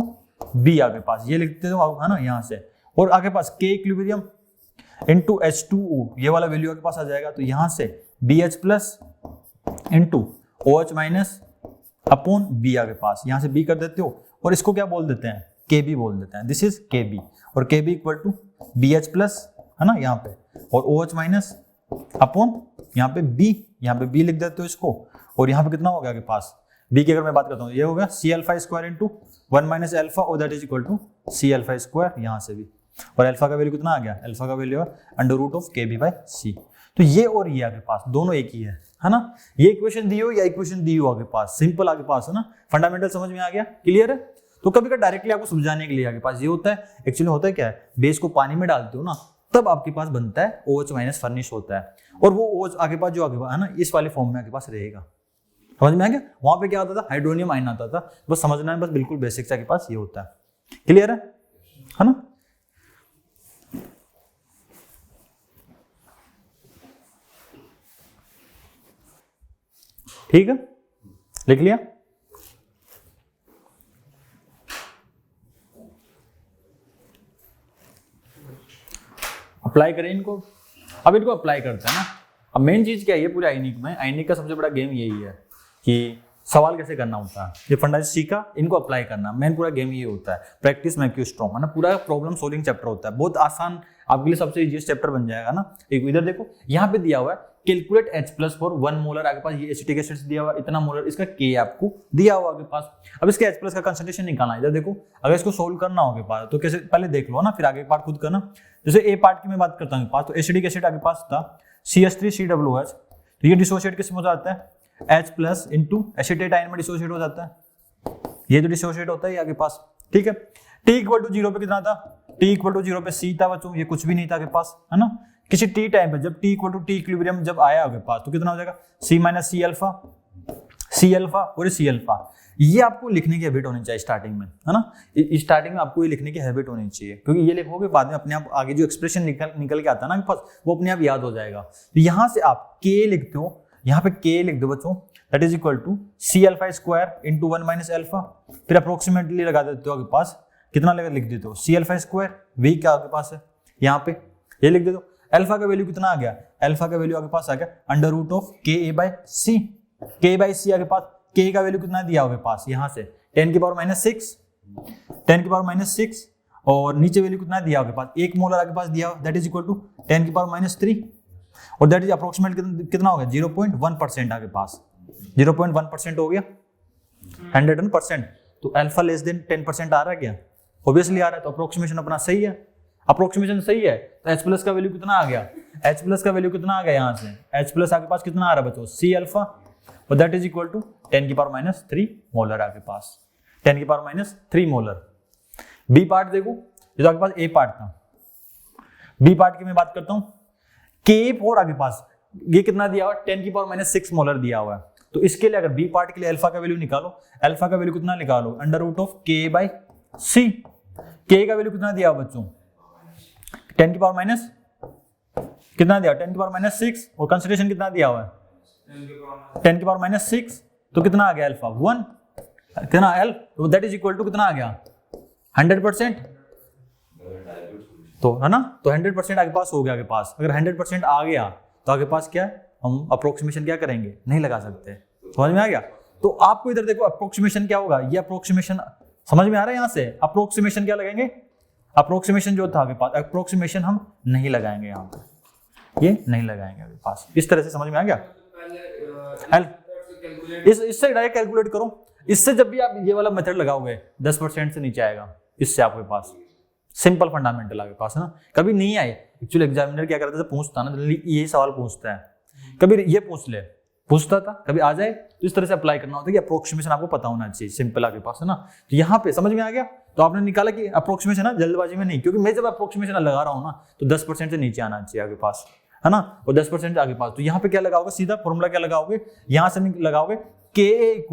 B आपके पास, ये लिखते हो है ना यहाँ से, और आगे पास K इक्विलिब्रियम इंटू H2O, ये वाला वैल्यू आपके पास आ जाएगा, तो यहाँ से BH plus into OH minus upon B आपके पास, यहाँ से B कर देते हो, और इसको क्या बोल देते हैं, KB बोल देते हैं, दिस इज KB, और KB equal to BH plus है ना यहाँ पे, और OH माइनस अपॉन यहाँ पे B लिख देते हो इसको, और यहाँ पे कितना हो गया आपके पास B की अगर मैं बात करता हूँ, ये हो गया C alpha square into 1 minus alpha, और that is equal to C alpha square, यहाँ से भी, और अल्फा का वैल्यू कितना आ गया, अल्फा का value under root of KB by C। तो ये और ये आपके पास दोनों एक ही है ना, ये इक्वेशन दी हो या इक्वेशन दी हो आपके पास, सिंपल आपके पास है ना, फंडामेंटल समझ में आ गया, क्लियर है। तो कभी कभी डायरेक्टली आपको समझाने के लिए आपके पास ये होता है, एक्चुअली होता है क्या है, बेस को पानी में डालते हो ना तब आपके पास बनता है OH माइनस फर्निश होता है, और वो OH आगे पास जो आगे पास है ना, इस वाले फॉर्म में आपके पास रहेगा, समझ में आ गया। वहां पे क्या होता था, हाइड्रोनियम आयन आता था, बस समझना है, बस बिल्कुल बेसिक से आपके पास ये होता है, क्लियर है ना। ठीक है, लिख लिया। अप्लाई करें इनको, अब इनको अप्लाई करते हैं ना। अब मेन चीज क्या है, ये पूरे आयनिक में, आयनिक का सबसे बड़ा गेम यही है, कि सवाल कैसे करना होता है, ये फंडा सीखा, इनको अप्लाई करना। मेन पूरा गेम ये होता है, प्रैक्टिस मेक यू स्ट्रॉन्ग, है ना। पूरा प्रॉब्लम सॉल्विंग चैप्टर होता है, बहुत आसान, आपके लिए सबसे इजीएस्ट चैप्टर बन जाएगा ना। एक इधर देखो, यहाँ पे दिया हुआ है कैलकुलेट H+ फॉर 1 मोलर, आपके पास ये एसिटिक एसिड दिया हुआ है, इतना मोलर, इसका K आपको दिया हुआ आपके पास। अब इसके H+ का कंसंट्रेशन निकालना है। इधर देखो, अगर इसको सोल्व करना हो के पास तो कैसे, पहले देख लो ना, फिर आगे पार्ट खुद करना। जैसे ए पार्ट की मैं बात करता हूँ पास, तो एसिटिक एसिड आपके पास था CH3COOH, तो ये डिसोशिएट किसमें हो जाता है, H+ इंटू एसिटेटाइन में डिसोशिएट हो जाता है, ये तो डिसोशिएट होता है आपके पास, ठीक है। T=0 पे कितना था, T=0 पे C था बच्चों, ये कुछ भी नहीं था आपके पास, है ना। किसी T टाइम पे जब T=T इक्विलिब्रियम जब आया आपके पास तो कितना हो जाएगा, C - C और C। ये आपको लिखने की हैबिट होनी चाहिए स्टार्टिंग में, है ना। स्टार्टिंग में आपको ये लिखने की हैबिट होनी चाहिए, क्योंकि ये लिखोगे बाद में अपने आप आगे जो एक्सप्रेशन निकल के आता है ना आपके पास, वो अपने आप याद हो जाएगा। तो यहाँ से आप K लिखते हो, यहाँ पे K लिख दो बच्चों, that is equal to C∝² into 1 - α, फिर अप्रोक्सीमेटली लगा देते हो आपके पास, कितना लिख देते हो C∝², V क्या आपके पास है यहाँ पे, ये लिख देते हो। अल्फा का वैल्यू कितना आ गया, अल्फा का वैल्यू आपके पास आ गया √KA/C, K/C आपके पास, K का वैल्यू कितना दिया आपके पास, यहाँ से 10⁻⁶, और नीचे वैल्यू कितना दिया आपके पास, 1 मोलर आपके पास दिया, दैट इज इक्वल टू 10⁻³ और दैट इज अप्रोक्सीमेट कितना हो गया 0.1% आपके पास, 0.1% हो गया 100%। तो अल्फा लेस देन 10% आ रहा है क्या, ऑब्वियसली आ रहा है, तो अप्रोक्सीमेशन अपना सही है, अप्रोक्सीमेशन सही है। तो H+ का वैल्यू कितना आ गया, H+ का वैल्यू कितना आ गया यहाँ से, H+ आपके पास कितना आ रहा है बच्चों, C∝, और that is equal to 10⁻³ molar आपके पास, 10⁻³ मोलर। बी पार्ट देखो, ये तो आपके पास ए पार्ट था, बी पार्ट की मैं बात करता हूँ, K4 आपके पास ये कितना दिया हुआ, 10⁻⁶ मोलर दिया हुआ है। तो इसके लिए अगर बी पार्ट के लिए अल्फा का वैल्यू निकालो, अल्फा का वैल्यू कितना निकालो, √K/C, K का वैल्यू कितना दिया हुआ बच्चों, 10⁻⁻, कितना दिया 10⁻⁶, और कंसिडरेशन कितना दिया हुआ है 10⁻⁶, तो कितना आ गया अल्फा 1, कितना L, तो दैट इज इक्वल टू कितना आ गया 100%, तो है ना, तो 100% आपके पास हो गया आपके पास। अगर 100% आ गया तो आपके पास क्या है, हम अप्रोक्सीमेशन क्या करेंगे, नहीं लगा सकते, समझ में आ गया। तो आपको इधर देखो अप्रोक्सीमेशन क्या होगा, ये अप्रोक्सीमेशन समझ में आ रहा है, यहाँ से अप्रोक्सीमेशन क्या लगाएंगे, अप्रोक्सीमेशन जो था आपके पास, अप्रोक्सीमेशन हम नहीं लगाएंगे यहाँ पे, ये नहीं लगाएंगे आपके पास, इस तरह से समझ में आ गया। इससे डायरेक्ट कैलकुलेट करो, इससे जब भी आप ये वाला मेथड लगाओगे 10% से नीचे आएगा, इससे आपके पास सिंपल फंडामेंटल आपके पास, है ना। कभी नहीं आए, एक्चुअली एग्जामिनर क्या करता है, पूछता ना यही सवाल पूछता है, कभी ये पूछता था, कभी आ जाए, तो इस तरह से अप्लाई करना होता है कि अप्रोक्सीमेशन आपको पता होना चाहिए, सिंपल आपके पास, है ना। तो यहाँ पे समझ में आ गया, तो आपने निकाला कि अप्रोक्सीमेशन है, जल्दबाजी में नहीं, क्योंकि मैं जब अप्रोक्सीमेशन लगा रहा हूँ ना, तो 10% से नीचे आना चाहिए आपके पास, है ना, और 10% आगे पास। तो यहाँ पे क्या लगाओगे, सीधा फॉर्मूला क्या लगाओगे, यहाँ से लगाओगे KA =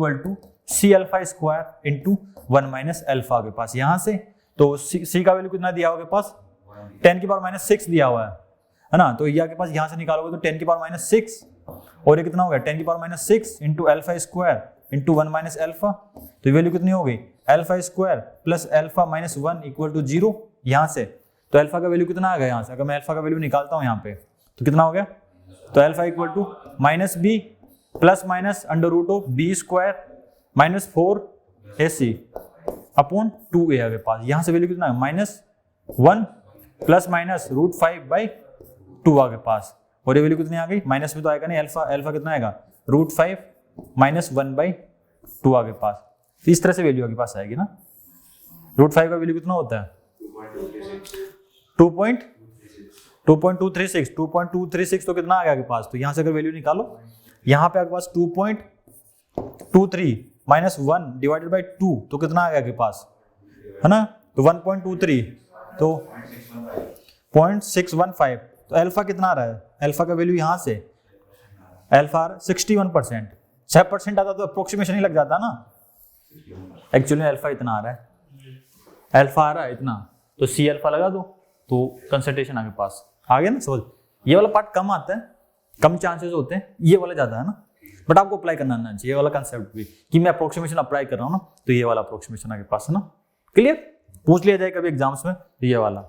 C∝² इंटू 1 - अल्फा के पास, यहाँ से तो C का वैल्यू कितना दिया हुआ के पास 10⁻⁶ दिया हुआ है ना। तो ये आपके पास यहाँ से निकालोगे तो 10⁻⁶, और ये कितना हो गया 10⁻⁶ इंटू α² इंटू 1 - अल्फा, तो ये वैल्यू कितनी हो गई α² प्लस α - 1 = 0 यहाँ से। तो अल्फा का वैल्यू कितना आ गया यहाँ से, अगर मैं अल्फा का वैल्यू निकालता हूँ यहाँ पे तो कितना हो गया, तो alpha = -b plus minus √b² - 4ac upon 2a आगे पास, यहाँ से वैल्यू कितना है -1 प्लस माइनस √5/2 आगे पास, और ये वैल्यू कितनी आ गई, माइनस में तो आएगा नहीं, अल्फा कितना आएगा √5 - 1/2 आगे पास। तो इस तरह से वैल्यू आगे पास आएगी ना। √5 का वैल्यू कितना होता है 2.236 तो कितना आ गया आगे पास, तो यहाँ से अगर वैल्यू निकालो, यहाँ पे आपके पास 2.23 -1 / 2 तो कितना आ गया आपके पास, है ना, तो 1.23 तो 0.615, तो अल्फा कितना आ रहा है, अल्फा का वैल्यू यहाँ से अल्फा 61%, 6% आता तो अप्रोक्सीमेशन ही लग जाता ना, एक्चुअली अल्फा इतना आ रहा है, अल्फा आ रहा है इतना, तो C अल्फा लगा दो तो कंसंट्रेशन आपके पास आ गया ना। समझ, ये वाला पार्ट कम आता है, कम चांसेस होते हैं, ये वाला ज्यादा है ना, बट आपको अप्लाई करना आना चाहिए ये वाला कंसेप्ट भी, कि मैं अप्रोक्सीमेशन अप्लाई कर रहा हूँ ना, तो ये वाला अप्रोक्सीमेशन आपके पास है ना। क्लियर, पूछ लिया जाए कभी एग्जाम्स में, तो ये वाला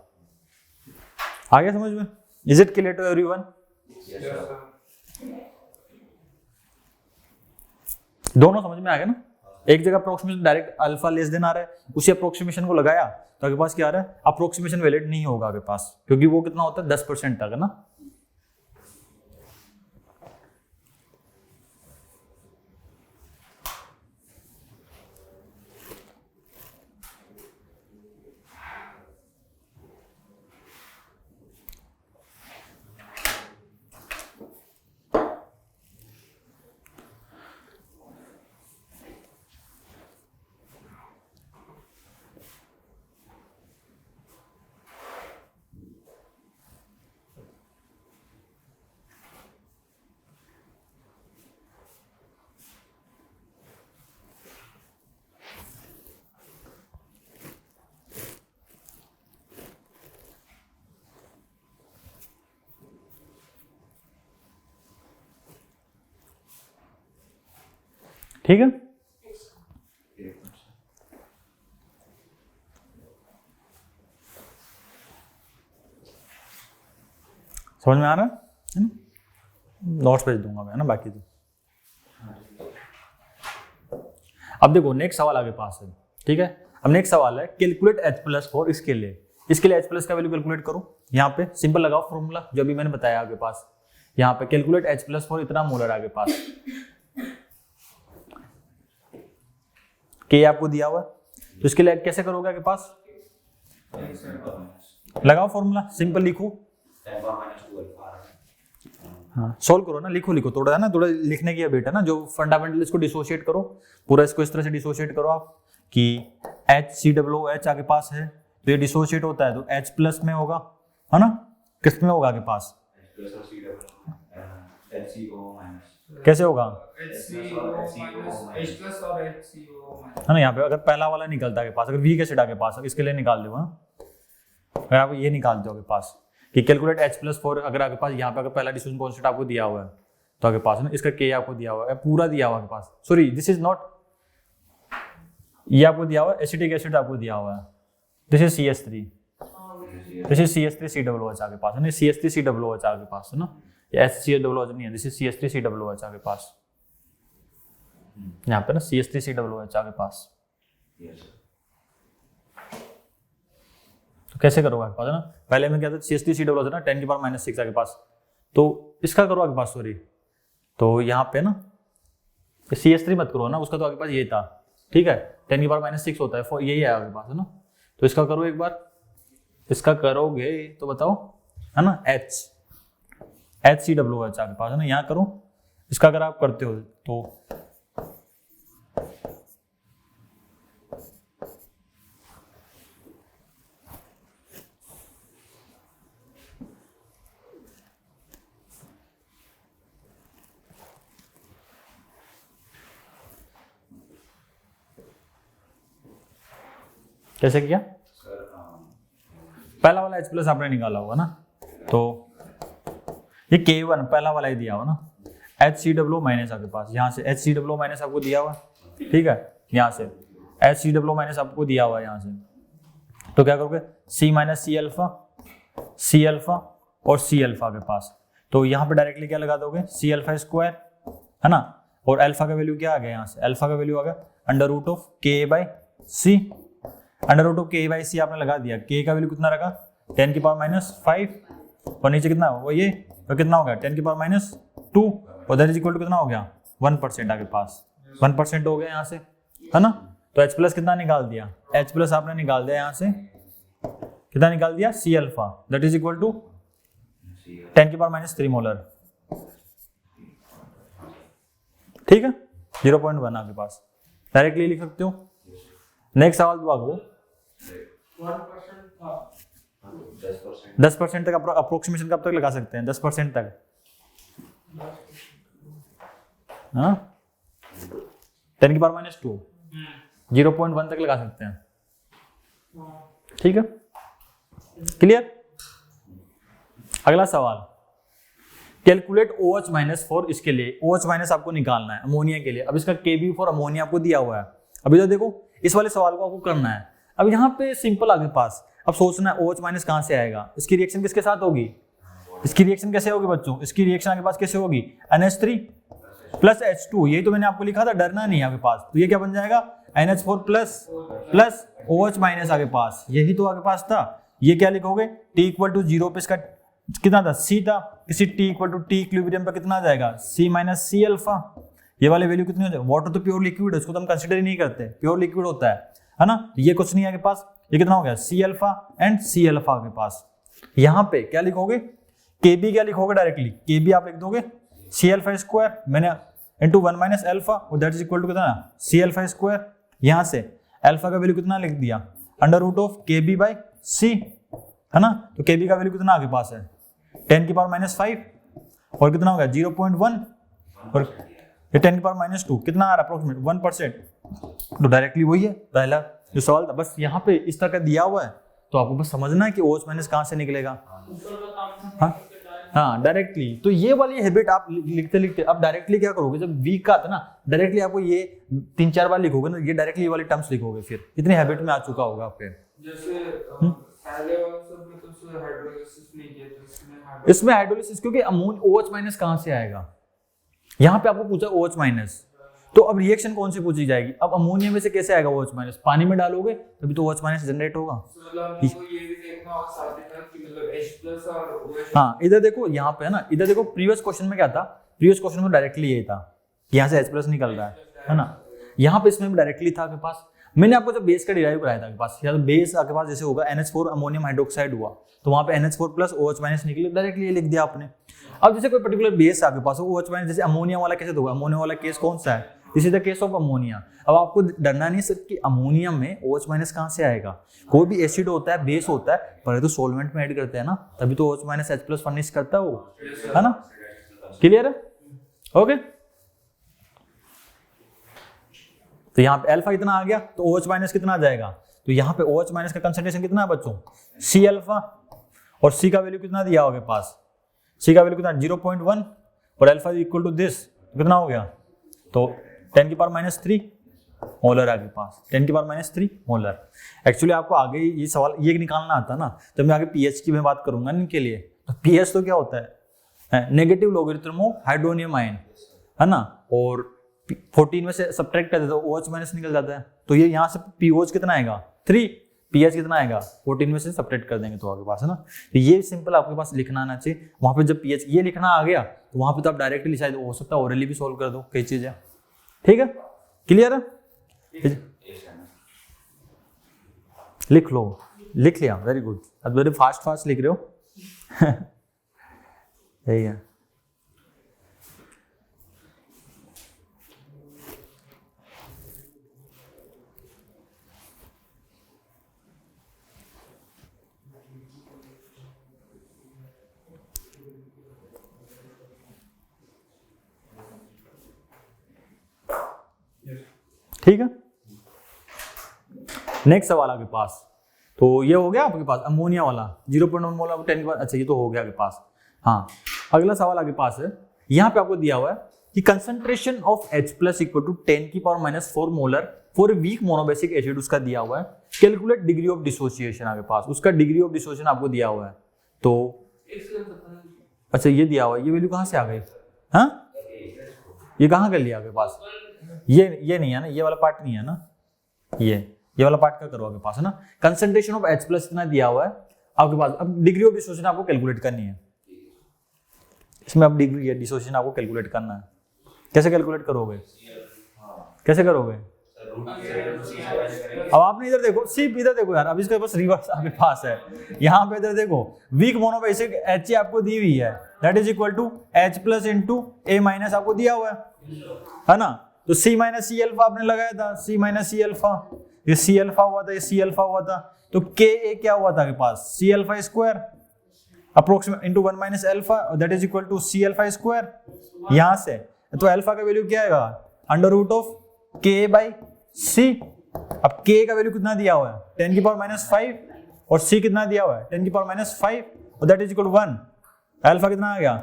आ गया समझ में। Is it clear to everyone? दोनों समझ में आ गया ना। एक जगह approximation direct alpha less than आ रहा है, उसी अप्रोक्सीमेशन को लगाया तो आपके पास क्या आ रहा है, अप्रोक्सीमेशन वैलिड नहीं होगा आपके पास, क्योंकि वो कितना होता है 10% तक है ना। ठीक है, समझ में आ रहा है ना। नोट्स भेज दूंगा मैं, है ना, बाकी तो। अब देखो नेक्स्ट सवाल आगे पास है, ठीक है। अब नेक्स्ट सवाल है कैलकुलेट H+4 इसके लिए। इसके लिए H+ का वैल्यू कैलकुलेट करो। यहाँ पे सिंपल लगाओ फॉर्मूला जो अभी मैंने बताया आगे पास। यहाँ पे कैलकुलेट H+4 इतना मोलर आगे पास, के आपको दिया हुआ, तो इसके लिए कैसे करोगे आगे पास, लगाओ फॉर्मूला, सिंपल लिखो, हाँ सोल्व करो ना, लिखो थोड़ा, है ना, थोड़ा लिखने की बेटा ना, जो फंडामेंटल इसको डिसोशिएट करो, पूरा इसको इस तरह से डिसोशिएट करो आप कि HCOOH आगे पास है तो ये डिसोशिएट होता है तो H+ में होगा, है ना, किस में होगा आगे पास, कैसे होगा, है ना। यहाँ पे अगर पहला वाला निकलता है आगे पास, अगर वीक एसिड आगे पास, इसके लिए निकाल दो, अगर आप ये निकाल दो आगे पास कि कैलकुलेट H+4, अगर आपके पास यहाँ पे अगर पहला डिसोसिएशन कांस्टेंट आपको दिया हुआ है तो आपके पास ना इसका K आपको दिया हुआ है, पूरा दिया हुआ है आपके पास, सॉरी दिस इज नॉट, ये आपको दिया हुआ है, एसिटिक एसिड आपको दिया हुआ है, this is CH3, this is CH3COOH आपके पास है ना, CH3COOH आपके पास है ना, ये HCOOH नहीं है, दिस इज CH3COOH आपके पास, यहाँ पे ना CH3COOH आपके पास। तो कैसे करोगे आपके पास, है ना, पहले में क्या था CH3COOH ना 10⁻⁶ आपके पास, तो इसका करो आपके पास, सॉरी, तो यहाँ पे ना CH3 मत करो ना, उसका तो आपके पास ये था, ठीक है, 10⁻⁶ होता है, यही है आपके पास, है ना, तो इसका करो एक बार, इसका करोगे तो बताओ, है ना, HCOOH आपके पास है ना, यहाँ करो, इसका अगर आप करते हो तो कैसे किया, पहला वाला H+ आपने निकाला होगा ना, तो ये K1 पहला वाला ही दिया हुआ ना, HCOO- आपके पास, यहाँ से HCOO- आपको दिया हुआ, ठीक है, यहाँ से HCOO- आपको दिया हुआ यहाँ से, तो क्या करोगे C- C अल्फा और C अल्फा के पास, तो यहाँ पे डायरेक्टली क्या लगा दोगे C⁴, है ना, और अल्फा का वैल्यू क्या आ गया, यहाँ से अल्फा का वैल्यू आ गया √K/C, √K/C आपने लगा दिया, K का वैल्यू कितना रखा 10⁻⁵, और नीचे कितना वो ये तो कितना हो गया 10⁻², और दैट इज इक्वल टू कितना हो गया 1% आपके पास, 1% हो गया यहाँ से, है ना, तो H+ कितना निकाल दिया, H+ आपने निकाल दिया यहाँ से, कितना निकाल दिया C alpha, that is equal to 10⁻³ molar, ठीक है, 0.1 आपके पास, डायरेक्टली लिख सकते हो। नेक्स्ट सवाल दो आपको, 10% तक अप्रोक्सीमेशन कब तक लगा सकते हैं, 10% तक, हाँ 10⁻², 0.1 तक लगा सकते हैं, ठीक है, क्लियर। अगला सवाल कैलकुलेट OH- इसके लिए, OH- आपको निकालना है अमोनिया के लिए, अब इसका Kb फॉर अमोनिया आपको दिया हुआ है, अभी तो देखो इस वाले सवाल को आपको करना है, अब यहाँ पे सिंपल आगे पास, अब सोचना है OH- कहाँ से आएगा, इसकी रिएक्शन किसके साथ होगी, इसकी रिएक्शन कैसे होगी बच्चों, इसकी रिएक्शन आगे पास कैसे होगी NH3, प्लस H2, यही तो मैंने आपको लिखा था, डरना नहीं आपके पास। तो ये क्या बन जाएगा NH4 प्लस OH माइनस आगे पास, यही तो आगे पास था। ये क्या लिखोगे, T इक्वल टू 0 पे इसका कितना था, C था, इसी T equal to T equilibrium पे कितना आ जाएगा, C माइनस सी अल्फा। ये वाले वैल्यू कितनी हो जाएगी, वाटर तो प्योर लिक्विड है, उसको तो हम कंसिडर ही नहीं करते, प्योर लिक्विड होता है ना। ये कुछ नहीं है आपके पास, ये कितना हो गया C alpha and C alpha के पास। यहाँ पे क्या लिखोगे, KB क्या लिखोगे डायरेक्टली, KB आप लिख दोगे C अल्फा स्क्वायर मैंने इंटू 1 माइनस अल्फा, और दैट इज इक्वल टू कितना, C अल्फा स्क्वायर। यहाँ से अल्फा का वैल्यू कितना लिख दिया, under root of KB by C, है ना। तो KB का वैल्यू कितना आपके पास है 10 की पावर माइनस 5, और कितना हो गया 0.1, और ये 10 की पावर माइनस 2 कितना आ रहा है अप्रोक्सीमेट 1%। तो डायरेक्टली वही है पहला जो सवाल था, बस यहाँ पे इस तरह का दिया हुआ है, तो आपको बस समझना है कि OH माइनस कहाँ से निकलेगा। हाँ डायरेक्टली। तो ये वाली हैबिट आप लिखते लिखते अब डायरेक्टली क्या करोगे, जब वीक का आता ना डायरेक्टली आपको ये 3-4 बार लिखोगे ना, ये डायरेक्टली ये वाली टर्म्स लिखोगे, फिर इतनी हैबिट में आ चुका होगा आपके। जैसे पहले वाले सब में तो हाइड्रोलाइसिस नहीं किया था, इसमें हाइड्रोलाइसिस क्योंकि OH माइनस कहाँ से आएगा, यहाँ पे आपको पूछा OH माइनस, तो अब रिएक्शन कौन सी पूछी जाएगी, अब अमोनिया में से कैसे आएगा OH माइनस, पानी में डालोगे तभी तो OH माइनस जनरेट होगा। मतलब ये भी देखना होगा साथ ही साथ कि मतलब H+ और OH। हाँ इधर देखो, यहाँ पे है ना, इधर देखो प्रीवियस क्वेश्चन में क्या था, प्रीवियस क्वेश्चन में डायरेक्टली यही था कि यहाँ से H+ निकल रहा है ना। यहाँ पे इसमें डायरेक्टली था आपके पास, मैंने आपको जब बेस का डिराइव कराया था आपके पास, या तो बेस आपके पास जैसे होगा NH4 अमोनियम हाइड्रोक्साइड हुआ, तो वहाँ पे NH4 प्लस OH माइनस निकले, डायरेक्टली ये लिख दिया आपने। अब जैसे कोई पर्टिकुलर बेस आपके पास हो OH माइनस, जैसे अमोनिया वाला कैसे होगा, अमोनिया वाला केस कौन सा है, this is the case of ammonia. अब आपको डरना नहीं सर कि अमोनियम में OH माइनस कहाँ से आएगा, कोई भी एसिड होता है बेस होता है, पहले तो सॉल्वेंट में ऐड करते हैं ना, तभी तो OH माइनस H+ फर्निश करता है वो, है ना। क्लियर है, ओके। तो यहाँ पे अल्फा इतना आ गया, तो OH माइनस कितना आ जाएगा, तो यहाँ पे OH माइनस का कंसंट्रेशन कितना है बच्चों, C अल्फा, और C का वैल्यू कितना दिया होगा पास, C का वैल्यू कितना 0.1, और अल्फा इक्वल टू दिस कितना हो गया, तो 10 की पावर माइनस 3 मोलर आगे पास, 10 की पावर माइनस 3 मोलर। एक्चुअली आपको आगे ये सवाल ये निकालना आता ना, तो मैं आगे पीएच की मैं बात करूंगा इनके लिए। तो पीएच तो क्या होता है, negative logarithm of hydronium ion, है ना, और 14 में से सब्ट्रैक्ट कर देते हो OH माइनस निकल जाता है, तो ये यहाँ से POH कितना आएगा 3, पीएच कितना आएगा 14 में से सब्ट्रैक्ट कर देंगे तो आपके पास, है ना। तो ये सिंपल आपके पास लिखना आना चाहिए। वहां पे जब पीएच ये लिखना आ गया तो वहां पे तो आप डायरेक्टली शायद हो सकता है ओरली भी सॉल्व कर दो कई चीजें, ठीक है, क्लियर है। लिख लो, लिख लिया, वेरी गुड, अब वेरी फास्ट लिख रहे हो यही है। ठीक है, नेक्स्ट सवाल आपके पास, तो ये हो गया आपके पास अमोनिया वाला 0.1 मोल 10 बार, अच्छा ये तो हो गया आपके पास। हाँ अगला सवाल आपके पास है, यहाँ पे आपको दिया हुआ है कि concentration of H+ equal to 10 की power minus 4 molar for weak monobasic acid, उसका दिया हुआ है। कैलकुलेट डिग्री ऑफ डिसोसिएशन आपके पास, उसका डिग्री ऑफ डिसोसिएशन आपको दिया हुआ है। तो अच्छा ये दिया हुआ है, ये वैल्यू कहाँ से आ गई, हाँ ये कहाँ कर लिया आपके पास, ये नहीं है ना, ये वाला पार्ट नहीं है ना, ये वाला पार्ट क्या करो आपके पास, है ना। कंसंट्रेशन ऑफ H+ इतना दिया हुआ है आपके पास, अब डिग्री ऑफ डिसोसिएशन आपको कैलकुलेट करनी है, इसमें अब डिग्री डिसोसिएशन आपको कैलकुलेट करना है। कैसे कैलकुलेट करोगे, कैसे करोगे, अब आपने इधर देखो, सिर्फ इधर देखो यार, अब इसके पास रिवर्स आपके पास है, यहाँ पे इधर देखो वीक मोनोबेसिक H आपको दी हुई है, that is equal to H+ into A minus आपको दिया हुआ है ना। तो C माइनस सी अल्फा आपने लगाया था, C माइनस सी अल्फा, ये C अल्फा हुआ था, ये C अल्फा हुआ था, तो Ka क्या हुआ था आपके पास, C alpha square approximate into 1 minus alpha, that is equal to C alpha square. यहाँ से तो अल्फा का वैल्यू क्या आएगा, under root of K by C। अब K का वैल्यू कितना दिया हुआ है 10 की पावर माइनस 5, और C कितना दिया हुआ है 10 की पावर माइनस 5, और that is equal to 1। Alpha कितना आ गया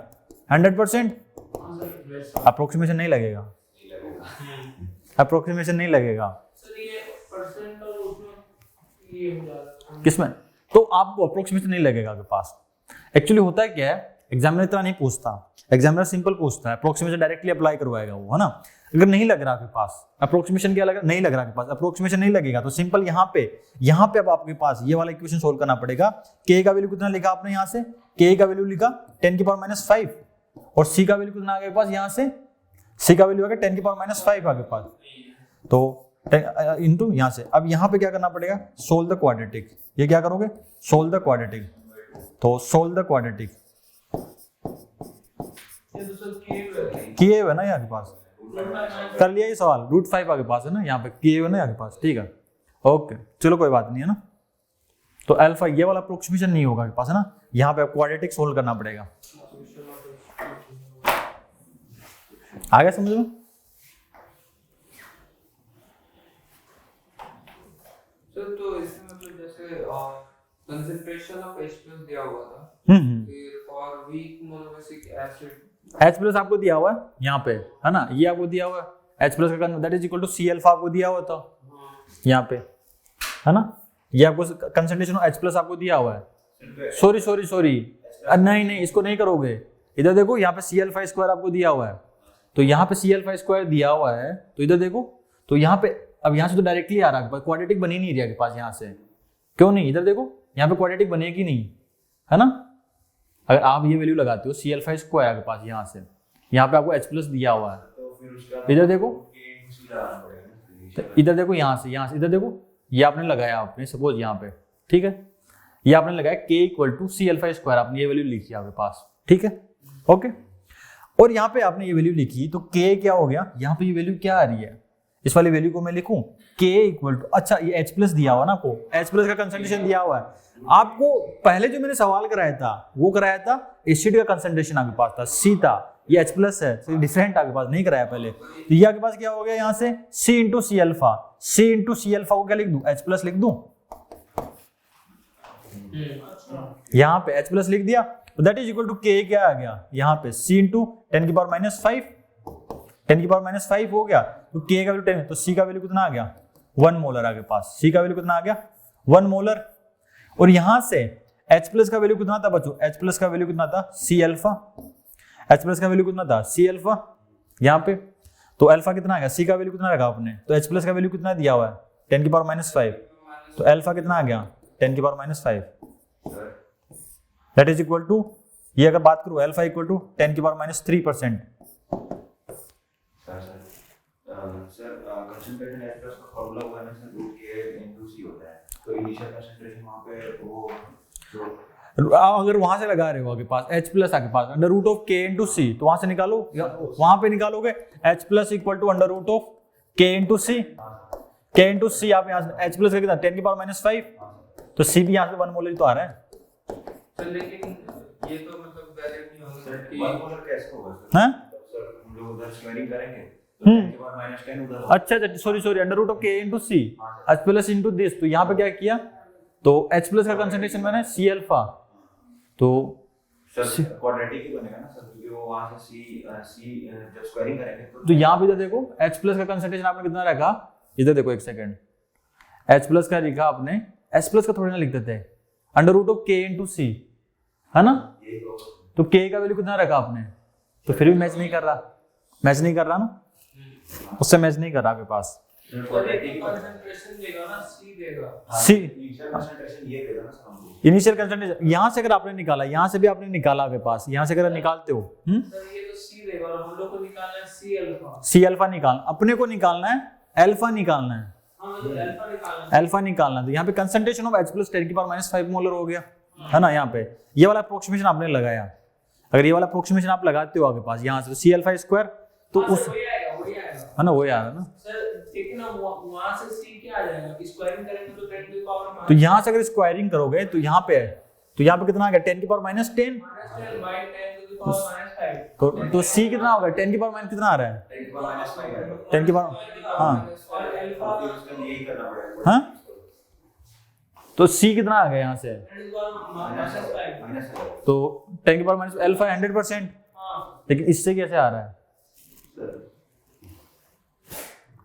100%, अप्रोक्सीमेशन नहीं लगेगा, अप्रोक्सीमेशन नहीं लगेगा किसमें, तो आपको अप्रोक्सीमेशन नहीं लगेगा आपके पास। एक्चुअली होता है क्या है, एग्जामिनर इतना नहीं पूछता, एग्जामिनर सिंपल पूछता है, अप्रोक्सीमेशन डायरेक्टली अप्लाई करवाएगा वो, है ना। अगर नहीं लग रहा आपके पास अप्रोक्सीमेशन, क्या लगा, नहीं लग रहा आपके पास अप्रोक्सीमेशन नहीं लगेगा, तो सिंपल यहाँ पे अब आपके पास ये वाला इक्वेशन सोल्व करना पड़ेगा। के का वैल्यू कितना लिखा आपने, यहाँ से के का वैल्यू लिखा 10⁻⁵ और सी का वैल्यू कितना आ गया पास, यहाँ से सी का वैल्यू आ गया 10⁻⁵ आगे पास, तो इंटू यहाँ से। अब यहाँ पे क्या करना पड़ेगा, सोल्व द क्वाड्रेटिक। ये क्या करोगे, सोल्व द क्वाड्रेटिक, तो सोल्व द क्वाड्रेटिक किए हुए ना यहाँ के पास, कर लिया ये सवाल, √5 आगे पास है ना, यहाँ पे किए हुए ना यहाँ के पास, ठीक है, ओके चलो कोई बात नहीं है ना। तो अल्फा ये वाला अप्रोक्सीमेशन नहीं होगा आपके पास, है ना, यहाँ पे क्वाड्रेटिक सोल्व करना पड़ेगा। आ गया समझ में? तो इसमें मतलब जैसे कंसंट्रेशन ऑफ H+ दिया हुआ था, फिर for weak monobasic acid H+ आपको दिया हुआ है यहाँ पे, है ना, ये आपको दिया हुआ है H+ का that is equal to C�alpha आपको दिया हुआ था यहाँ पे, है ना, ये आपको कंसंट्रेशन ऑफ H+ आपको दिया हुआ है। सॉरी नहीं इसको नहीं करोगे, इधर देखो यहाँ पे C�alpha² आपको दिया हुआ है, तो यहाँ पे C�alpha² दिया हुआ है, तो इधर देखो, तो यहाँ पे अब यहाँ से तो डायरेक्टली आ रहा है, क्वाड्रेटिक बनी नहीं रही है पास यहाँ से, क्यों नहीं, इधर देखो यहाँ पे क्वाड्रेटिक बनेगी नहीं, है ना। अगर आप ये वैल्यू लगाते हो C�alpha² के पास यहाँ से, यहाँ पे आपको H+ दिया हुआ है, इधर देखो, इधर देखो, यहाँ से इधर देखो, ये आपने लगाया, आपने सपोज यहाँ पे, ठीक है, ये आपने लगाया K = C�alpha², आपने ये वैल्यू लिखी आपके पास, ठीक है, ओके। और यहाँ पे आपने ये वैल्यू लिखी, तो K क्या हो गया, यहाँ पे ये वैल्यू क्या आ रही है, इस वाली वैल्यू को मैं लिखूं K = अच्छा ये H+ दिया हुआ ना, आपको H+ का कंसंट्रेशन दिया हुआ है। आपको पहले जो मैंने सवाल कराया था वो कराया था एसिड का कंसंट्रेशन आपके पास था C था, ये H+ है, तो डिफरेंट आपके पास नहीं कराया पहले, तो ये आपके पास क्या हो गया, यहाँ से C × C�alpha को क्या लिख दूं, H+ लिख दूं, यहाँ पे H+ लिख दिया, तो that is equal to K क्या आ गया, यहाँ पे C × 10⁻⁵, 10⁻⁵ हो गया, तो K का वैल्यू 10, तो C का वैल्यू कितना आ गया, 1 मोलर आगे पास, C का वैल्यू कितना आ गया, 1 मोलर। और यहां से H+ का वैल्यू कितना था बच्चों, H+ का वैल्यू कितना था, C�alpha, H+ का वैल्यू कितना था, C�alpha यहाँ पे, तो अल्फा कितना आ गया, C का वैल्यू कितना रखा आपने, तो H+ का वैल्यू कितना दिया हुआ है 10⁻⁵, तो अल्फा कितना आ गया 10⁻⁵, दैट इज इक्वल टू, ये अगर बात करूं alpha equal to 10⁻³ sir concentration H+ का फार्मूला हुआ है ना सर, √K × C होता है, तो इनिशियल कंसंट्रेशन वहां पे वो जो अगर वहां से लगा रहे हो आपके पास H+ आपके पास √K × C, तो वहां से निकालो, वहां पे निकालोगे H+ = √K × C, K × C आप यहाँ से H+ का कितना 10⁻⁵, तो C भी यहाँ से 1 मोलर ही तो आ रहा है, सर, लेकिन ये तो मतलब वैलिड नहीं होगा सर कि 1 मोलर कैसे होगा सर, हैं, सर हम लोग उधर स्क्वायरिंग करेंगे तो 10⁻⁻10 उधर होगा। अच्छा sorry √K × C, H+ into this, तो यहाँ पे क्या किया, तो H+ का कंसंट्रेशन मैंने C�alpha, तो सर क्वाड्रेटिक ही बनेगा ना सर, क्योंकि वो वहां से C जब स्क्वायरिंग करेंगे तो यहाँ पे इधर देखो H+ का कंसंट्रेशन आपने कितना रखा, इधर देखो एक सेकंड, H+ का लिखा आपने, H+ का थोड़ी ना लिख देते, √K × C, है ना, तो K का वैल्यू कितना रखा आपने, तो फिर भी मैच नहीं कर रहा ना, उससे मैच नहीं कर रहा आपके पास, कंसंट्रेशन देगा ना, C देगा, C इनिशियल कंसंट्रेशन ये देगा ना सर हमको, इनिशियल कंसंट्रेशन यहाँ से अगर आपने निकाला, यहाँ से भी आपने निकाला आपके पास, यहाँ से अगर निकालते हो सर ये तो C देगा और हम लोग को निकालना है C�alpha, C�alpha निकालना, अपने को निकालना है, अल्फा निकालना है, हाँ मतलब अल्फा निकालना है, अल्फा निकालना है, तो यहाँ पे कंसंट्रेशन ऑफ H+ 10⁻⁵ मोलर हो गया, है ना, यहाँ पे ये वाला अप्रोक्सीमेशन आपने लगाया, अगर ये वाला अप्रोक्सीमेशन आप लगाते हो आपके पास यहाँ से C�alpha², तो उस, वही आएगा है ना, वही आ रहा है ना, सर, लेकिन वहां से C क्या आ जाएगा, स्क्वायरिंग करेंगे तो 10⁻⁻, तो यहाँ से अगर स्क्वायरिंग करोगे तो यहाँ पे है, तो यहाँ पे कितना आ गया 10⁻⁻10, -10 तो C कितना होगा 10⁻⁻ कितना आ रहा है 10 हाँ और अल्फा उसका यही करना पड़ेगा हाँ, तो C कितना आ गया यहाँ से, -5, तो 10⁻⁻ अल्फा 100%, हाँ लेकिन इससे कैसे आ रहा है,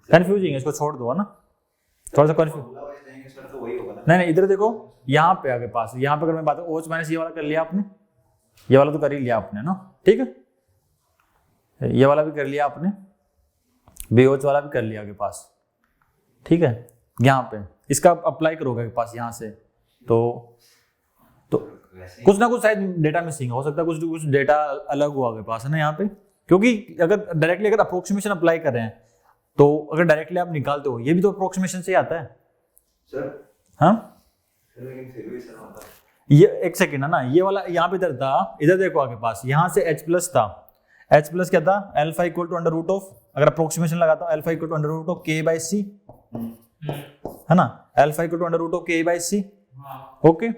कंफ्यूजिंग है, इसको छोड़ दो, है ना, थोड़ा सा कंफ्यूज, सर तो वही होगा ना, नहीं इधर देखो, यहाँ पे आगे पास, यहाँ पे अगर मैं बात OH- ये वाला कर लिया आपने, ये वाला तो कर ही लिया आपने ना, ठीक है, ये वाला भी कर लिया आपने, BOH वाला भी कर लिया आपके पास, ठीक है। यहाँ पे इसका अप्लाई करोगे आपके पास यहाँ से, तो कुछ ना कुछ शायद डेटा मिसिंग हो सकता है, कुछ डेटा अलग हुआ आपके पास है ना यहाँ पे, क्योंकि अगर डायरेक्टली अगर अप्रोक्सीमेशन अप्लाई कर रहे हैं तो अगर डायरेक्टली आप निकालते हो, ये भी तो अप्रोक्सीमेशन से ही आता है सर। हाँ लेकिन फिर भी सर मतलब ये एक सेकेंड है ना, ये वाला यहाँ पे इधर था, इधर देखो आपके पास यहाँ से H प्लस था, H प्लस क्या था, alpha equal to under root of, अगर अप्रोक्सीमेशन लगाता हूँ alpha equal to under root of K by C, है ना, alpha equal to under root of K by C, okay.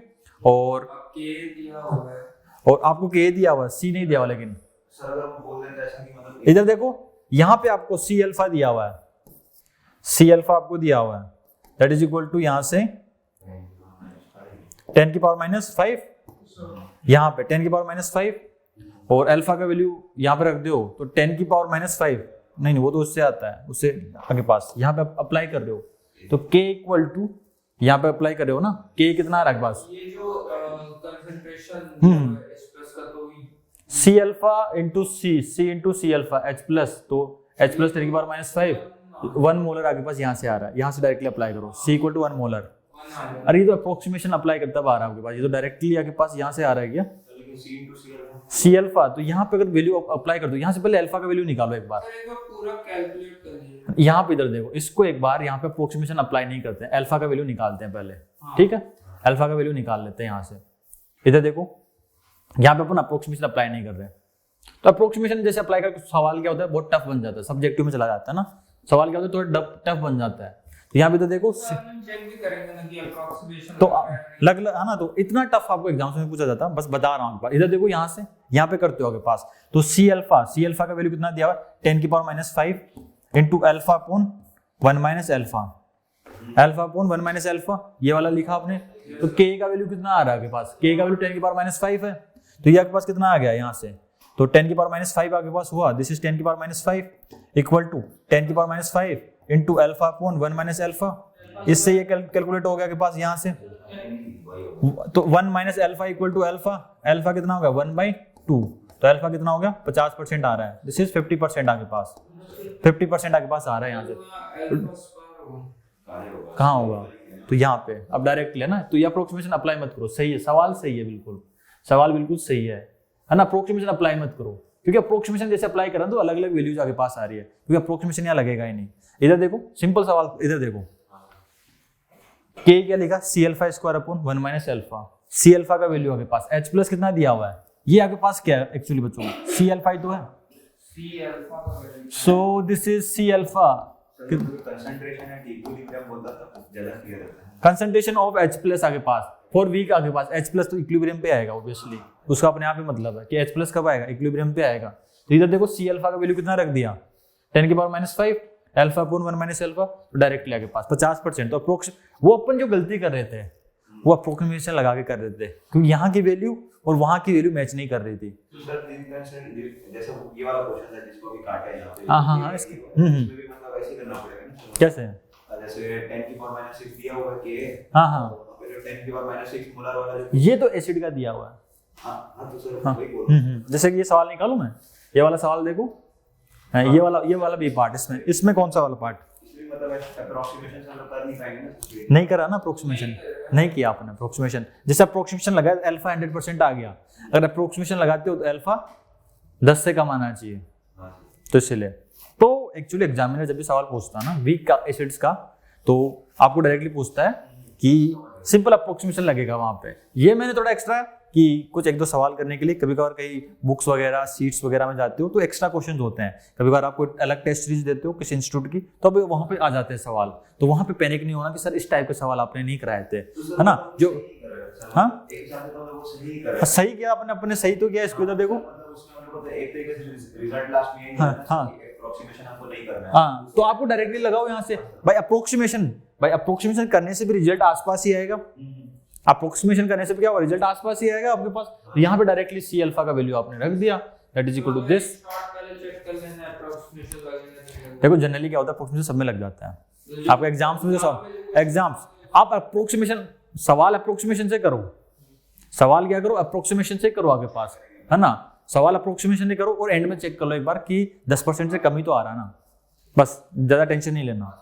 और K दिया हुआ है, और आपको K दिया हुआ, C नहीं दिया हुआ, लेकिन सर अगर हम बोल दें ऐसा कि मतलब इधर देखो यहाँ पे आपको C अल्फा दिया हुआ है, C अल्फा आपको दिया हुआ है, दैट इज इक्वल टू यहाँ से 10 की पावर माइनस 5, यहाँ पे 10 की पावर माइनस 5, और अल्फा का वैल्यू यहाँ पे रख दो तो 10 की पावर माइनस 5, नहीं वो तो उससे आता है, उससे आपके पास यहाँ पे अप्लाई कर रहे हो तो K इक्वल टू यहाँ पे अप्लाई कर रहे हो ना, K कितना आ रहा है आपके पास, ये जो कंसंट्रेशन H प्लस का, तो C alpha into C into C alpha H plus, तो H प्लस 10 की पावर माइनस 5, 1 मोलर आपके पास यहाँ से आ रहा है, यहाँ से डायरेक्टली अप्लाई करो, C इक्वल टू 1 मोलर। अरे ये तो अप्रोक्सीमेशन अप्लाई करता आ रहा है आपके पास, ये तो डायरेक्टली आपके पास यहाँ से आ रहा है क्या, लेकिन C into C alpha C alpha, तो यहाँ पे अगर वैल्यू अप्लाई कर दो, यहाँ से पहले अल्फा का वैल्यू निकालो एक बार, एक बार पूरा कैलकुलेट करिए। यहाँ पे इधर देखो, इसको एक बार यहाँ पे अप्रोक्सीमेशन अप्लाई नहीं करते हैं, अल्फा का वैल्यू निकालते हैं पहले, ठीक है, अल्फा का वैल्यू निकाल लेते हैं यहाँ से, इधर देखो यहाँ पे अपन अप्रोक्सीमेशन अप्लाई नहीं कर रहे, तो अप्रोक्सीमेशन जैसे अप्लाई करके सवाल क्या होता है, बहुत टफ बन जाता है, सब्जेक्टिव में चला जाता है ना, सवाल क्या होता है थोड़ा टफ बन जाता है, तो यहाँ पे तो देखो चेक भी करेंगे ना कि अप्रोक्सीमेशन तो लग है ना, तो इतना टफ आपको एग्जाम्स में पूछा जाता है, बस बता रहा हूँ, इधर देखो यहाँ से यहाँ पे करते हो आपके पास, तो C अल्फा का वैल्यू कितना दिया हुआ है, 10 की power minus 5 into alpha upon 1 minus alpha, alpha upon 1 minus alpha, ये वाला लिखा आपने, तो K का वैल्यू कितना आ रहा है आपके पास, K का वैल्यू 10 की पावर माइनस 5 है, तो ये आपके पास कितना आ गया यहाँ से, तो 10 की पावर माइनस 5 आपके पास हुआ, दिस इज 10 की पावर माइनस 5 इक्वल टू 10 की power minus 5 into alpha upon 1 minus alpha, इससे ये कैलकुलेट हो गया आपके पास यहाँ से, तो 1 minus alpha equal to alpha, alpha कितना हो गया 1/2, तो अल्फा कितना हो गया 50% आ रहा है, दिस इज 50% आपके पास, 50% आपके पास आ रहा है यहाँ से, कहाँ होगा, तो यहाँ पे अब डायरेक्ट है ना, तो ये अप्रोक्सीमेशन अप्लाई मत करो, सही है, सवाल सही है, बिल्कुल सवाल बिल्कुल सही है ना, अप्रोक्सीमेशन अप्लाई मत करो, क्योंकि अप्रोक्सीमेशन जैसे अप्लाई करा तो अलग अलग वैल्यूज आपके पास आ रही है, क्योंकि अप्रोक्सीमेशन यहाँ लगेगा ही नहीं। इधर देखो सिंपल सवाल, इधर देखो K क्या लिखा, C alpha square upon 1 minus alpha, C alpha का वैल्यू आपके पास, H प्लस कितना दिया हुआ है, ये आपके पास क्या है एक्चुअली बच्चों, C अल्फा ही तो है, C अल्फा का value, so this is C alpha, concentration at equilibrium बोलता था ज्यादा क्लियर रहता है, कंसंट्रेशन ऑफ H प्लस आपके पास फॉर वीक आपके पास, H प्लस तो इक्विलिब्रियम पे आएगा ऑब्वियसली, उसका अपने आप ही मतलब है कि H प्लस कब आएगा, इक्विलिब्रियम पे आएगा, तो इधर देखो C अल्फा का वैल्यू कितना रख दिया 10 की power minus 5 alpha upon 1 minus alpha, तो डायरेक्टली आपके पास 50%, तो अप्रोक्स वो अपन जो गलती कर रहे थे वो अप्रोक्सीमेशन लगा के कर रहे थे, क्योंकि यहाँ की वैल्यू और वहाँ की वैल्यू मैच नहीं कर रही थी। तो सर जैसे ये वाला क्वेश्चन है जिसको भी काटा है यहाँ पे, हाँ इसमें भी मतलब ऐसे करना पड़ेगा ना, कैसे, जैसे 10 की पावर माइनस 6 दिया हुआ K, हाँ फिर 10 की पावर माइनस 6 मोलर वाला जो, ये तो एसिड का दिया हुआ है, हाँ तो सर हाँ वही बोल रहा हूँ। जैसे कि ये सवाल निकालूं मैं, ये वाला सवाल देखो, हाँ, ये वाला भी पार्ट, इसमें कौन सा वाला पार्ट, इसमें मतलब अप्रोक्सीमेशन से हम लोग कर नहीं पाएंगे ना, इसलिए नहीं करा ना अप्रोक्सीमेशन, नहीं किया आपने अप्रोक्सीमेशन, जैसे अप्रोक्सीमेशन लगाया अल्फा 100% आ गया, अगर अप्रोक्सीमेशन लगाते हो तो अल्फा 10 से कम आना चाहिए, तो इसलिए तो एक्चुअली एग्जामिनर जब भी सवाल पूछता है ना वीक का एसिड्स का, तो आपको डायरेक्टली पूछता है कि सिंपल अप्रोक्सीमेशन लगेगा वहां पे, ये मैंने थोड़ा एक्स्ट्रा कि कुछ एक दो सवाल करने के लिए, कभी कभार कहीं बुक्स वगैरह सीट्स वगैरह में जाते हो तो एक्स्ट्रा क्वेश्चंस होते हैं, कभी कभार आपको अलग टेस्ट सीरीज देते हो किसी इंस्टीट्यूट की, तो अब वहां पे आ जाते हैं सवाल, तो वहां पे पैनिक नहीं होना कि सर इस टाइप के सवाल आपने नहीं कराए थे, है ना, जो हाँ एक साथ तो वो सही कर रहा है, सही किया अपने सही तो किया, इसको इधर देखो, मतलब उसमें हम लोग को एक तरीके से रिजल्ट लास्ट में हाँ अप्रोक्सीमेशन हमको नहीं करना है, हाँ, तो आपको डायरेक्टली लगाओ यहाँ से भाई अप्रोक्सीमेशन करने से भी रिजल्ट आसपास ही आएगा, अप्रोक्सीमेशन करने से भी क्या होगा, रिजल्ट आसपास ही आएगा आपके पास, तो यहाँ पे डायरेक्टली C अल्फा का वैल्यू आपने रख दिया, that is equal to this. पहले चेक कर लेना अप्रोक्सीमेशन लगेगा, देखो जनरली क्या होता है अप्रोक्सीमेशन सब में लग जाता है, आपको एग्जाम्स में जो एग्जाम्स आप अप्रोक्सीमेशन सवाल अप्रोक्सीमेशन से करो, सवाल क्या करो, अप्रोक्सीमेशन से करो आगे पास, है ना। सवाल अप्रोक्सीमेशन से करो और एंड में चेक कर लो एक बार कि 10% से कम ही तो आ रहा है ना, बस ज्यादा टेंशन नहीं लेना।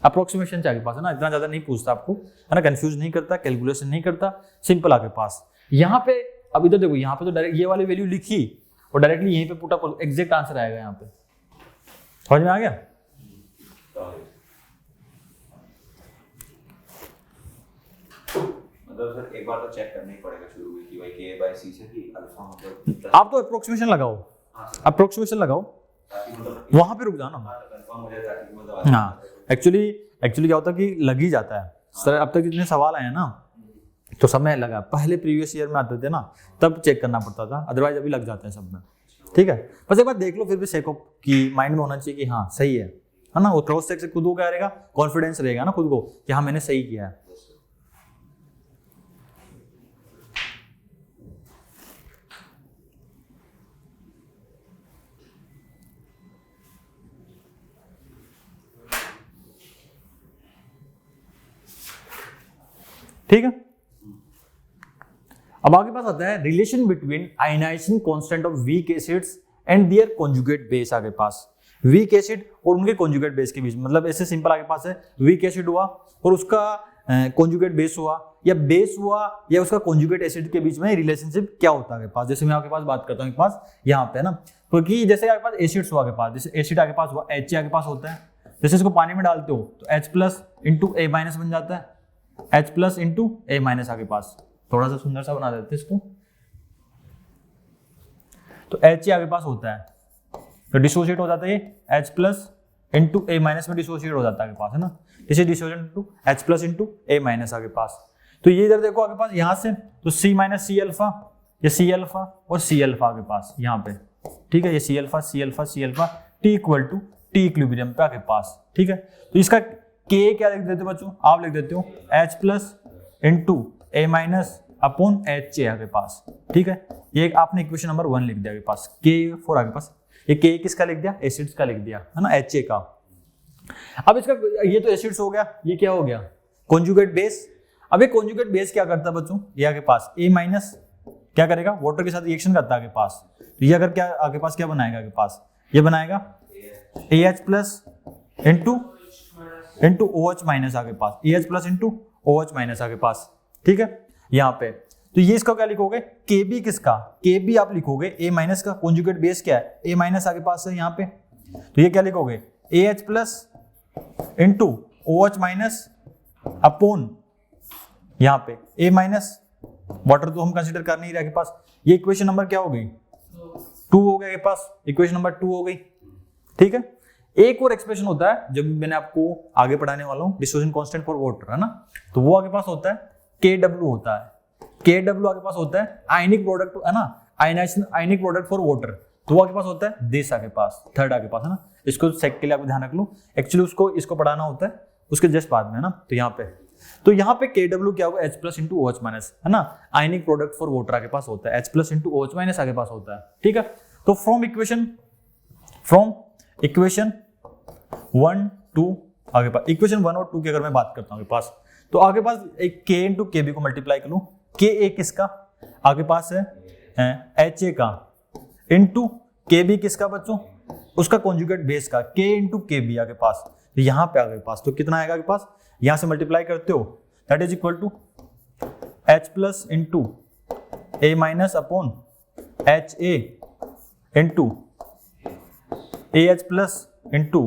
अप्रोक्सीमेशन से आगे पास है ना, इतना ज्यादा नहीं पूछता आपको, है ना, कंफ्यूज नहीं करता, कैलकुलेशन नहीं करता, सिंपल आगे पास। यहाँ पे अब इधर देखो, यहाँ पे तो डायरेक्ट ये वाली वैल्यू लिखी और डायरेक्टली यहीं पे पुट अप एग्जैक्ट आंसर आएगा यहाँ पे। समझ में आ गया? मतलब सर एक बार तो चेक करना ही पड़ेगा शुरू में कि भाई k/c से कि अल्फा मतलब आप तो अप्रोक्सीमेशन लगाओ, अप्रोक्सीमेशन लगाओ, वहां पे रुक जाओ ना। कंफर्म हो जाए ताकि मतलब हाँ, एक्चुअली क्या होता है कि लग ही जाता है सर। अब तक जितने सवाल आए हैं ना तो समय लगा, पहले प्रीवियस ईयर में आते थे ना तब चेक करना पड़ता था, अदरवाइज अभी लग जाता है सब में। ठीक है, बस एक बार देख लो, फिर भी सेक की माइंड में होना चाहिए कि हाँ सही है ना। वो क्रॉस चेक से खुद को क्या रहेगा, कॉन्फिडेंस रहेगा ना खुद को कि हाँ मैंने सही किया है। ठीक है, अब आगे पास आता है relation between ionization constant of weak acids and their conjugate base. आगे पास वीक एसिड और उनके कॉन्जुगेट बेस के बीच, मतलब ऐसे सिंपल आगे पास है, वीक एसिड हुआ और उसका कॉन्जुगेट बेस हुआ या बेस हुआ या उसका कॉन्जुगेट एसिड के बीच में रिलेशनशिप क्या होता है आगे पास। जैसे मैं आपके पास बात करता हूँ आगे पास यहाँ पे ना, क्योंकि जैसे आगे पास एसिड्स हुआ आगे पास, जैसे एसिड आगे पास हुआ H आगे पास होता है, जैसे इसको पानी में डालते हो तो H plus into A minus बन जाता है, H plus into A minus आगे पास। थोड़ा सा सुंदर सा बना देते हैं इसको, तो H आगे पास होता है तो डिसोसिएट हो जाता है ये H plus into A minus में डिसोसिएट हो जाता है आगे पास, है ना। जैसे dissociate into H plus into A minus आगे पास। तो ये इधर देखो आगे पास यहाँ से तो C माइनस C अल्फा, ये C अल्फा और C अल्फा आगे पास यहाँ पे। ठीक है, ये C alpha C alpha C alpha T equal to T equilibrium पे आगे पास। ठीक है, तो इसका K क्या लिख देते हो बच्चों, आप लिख देते हो H plus into A minus upon H आगे पास। ठीक है, ये आपने इक्वेशन नंबर 1 लिख दिया आगे पास, K4 आगे पास। ये K किसका लिख दिया, एसिड्स का लिख दिया, है ना, HA का। अब इसका ये तो एसिड्स हो गया, ये क्या हो गया, कॉन्जुगेट बेस। अब ये कॉन्जुगेट बेस क्या करता है बच्चों, ये आगे पास A माइनस क्या करेगा, वाटर के साथ रिएक्शन करता है आगे पास, तो ये अगर क्या आगे पास क्या बनाएगा आगे पास, ये बनाएगा AH plus into OH minus आगे पास, AH plus into OH minus आगे पास। ठीक है, यहाँ पे तो ये इसका क्या लिखोगे, KB किसका, KB आप लिखोगे A माइनस का, कॉन्जुगेट बेस क्या है A माइनस आगे पास है यहाँ पे, तो ये क्या लिखोगे AH plus into OH minus upon यहाँ पे A माइनस, वाटर तो हम कंसीडर कर नहीं रहे आगे पास। ये इक्वेशन नंबर क्या हो गई, 2 हो गया आगे पास, इक्वेशन नंबर 2 हो गई। ठीक है, एक और एक्सप्रेशन होता है जब मैंने आपको आगे पढ़ाने वाला हूँ, डिसोसिएशन कांस्टेंट फॉर वाटर, है ना, तो वो आगे पास होता है KW होता है, KW आगे पास होता है आयनिक प्रोडक्ट, है ना, ionization ionic product for water, तो वो आगे पास होता है दिस आगे पास, थर्ड आगे पास, है ना। इसको सेक के लिए आप ध्यान रख लो, एक्चुअली उसको इसको पढ़ाना होता है उसके जस्ट बाद में, है ना। तो यहाँ पे KW क्या होगा, H plus into OH minus, है ना, आयनिक प्रोडक्ट फॉर वाटर आगे पास होता है, H plus into OH minus आगे पास होता है। ठीक है, तो फ्रॉम इक्वेशन 1 2 आगे पास, इक्वेशन 1 और 2 की अगर मैं बात करता हूँ आगे पास, तो आगे पास एक K इंटू KB को मल्टीप्लाई कर लूँ, KA किसका आगे पास है HA का, इंटू KB किसका बच्चों, उसका कॉन्जुगेट बेस का, K इंटू KB आगे पास, यहाँ पे आगे पास तो कितना आएगा आगे पास, यहाँ से मल्टीप्लाई करते हो that is equal to H plus into A minus upon HA into AH plus into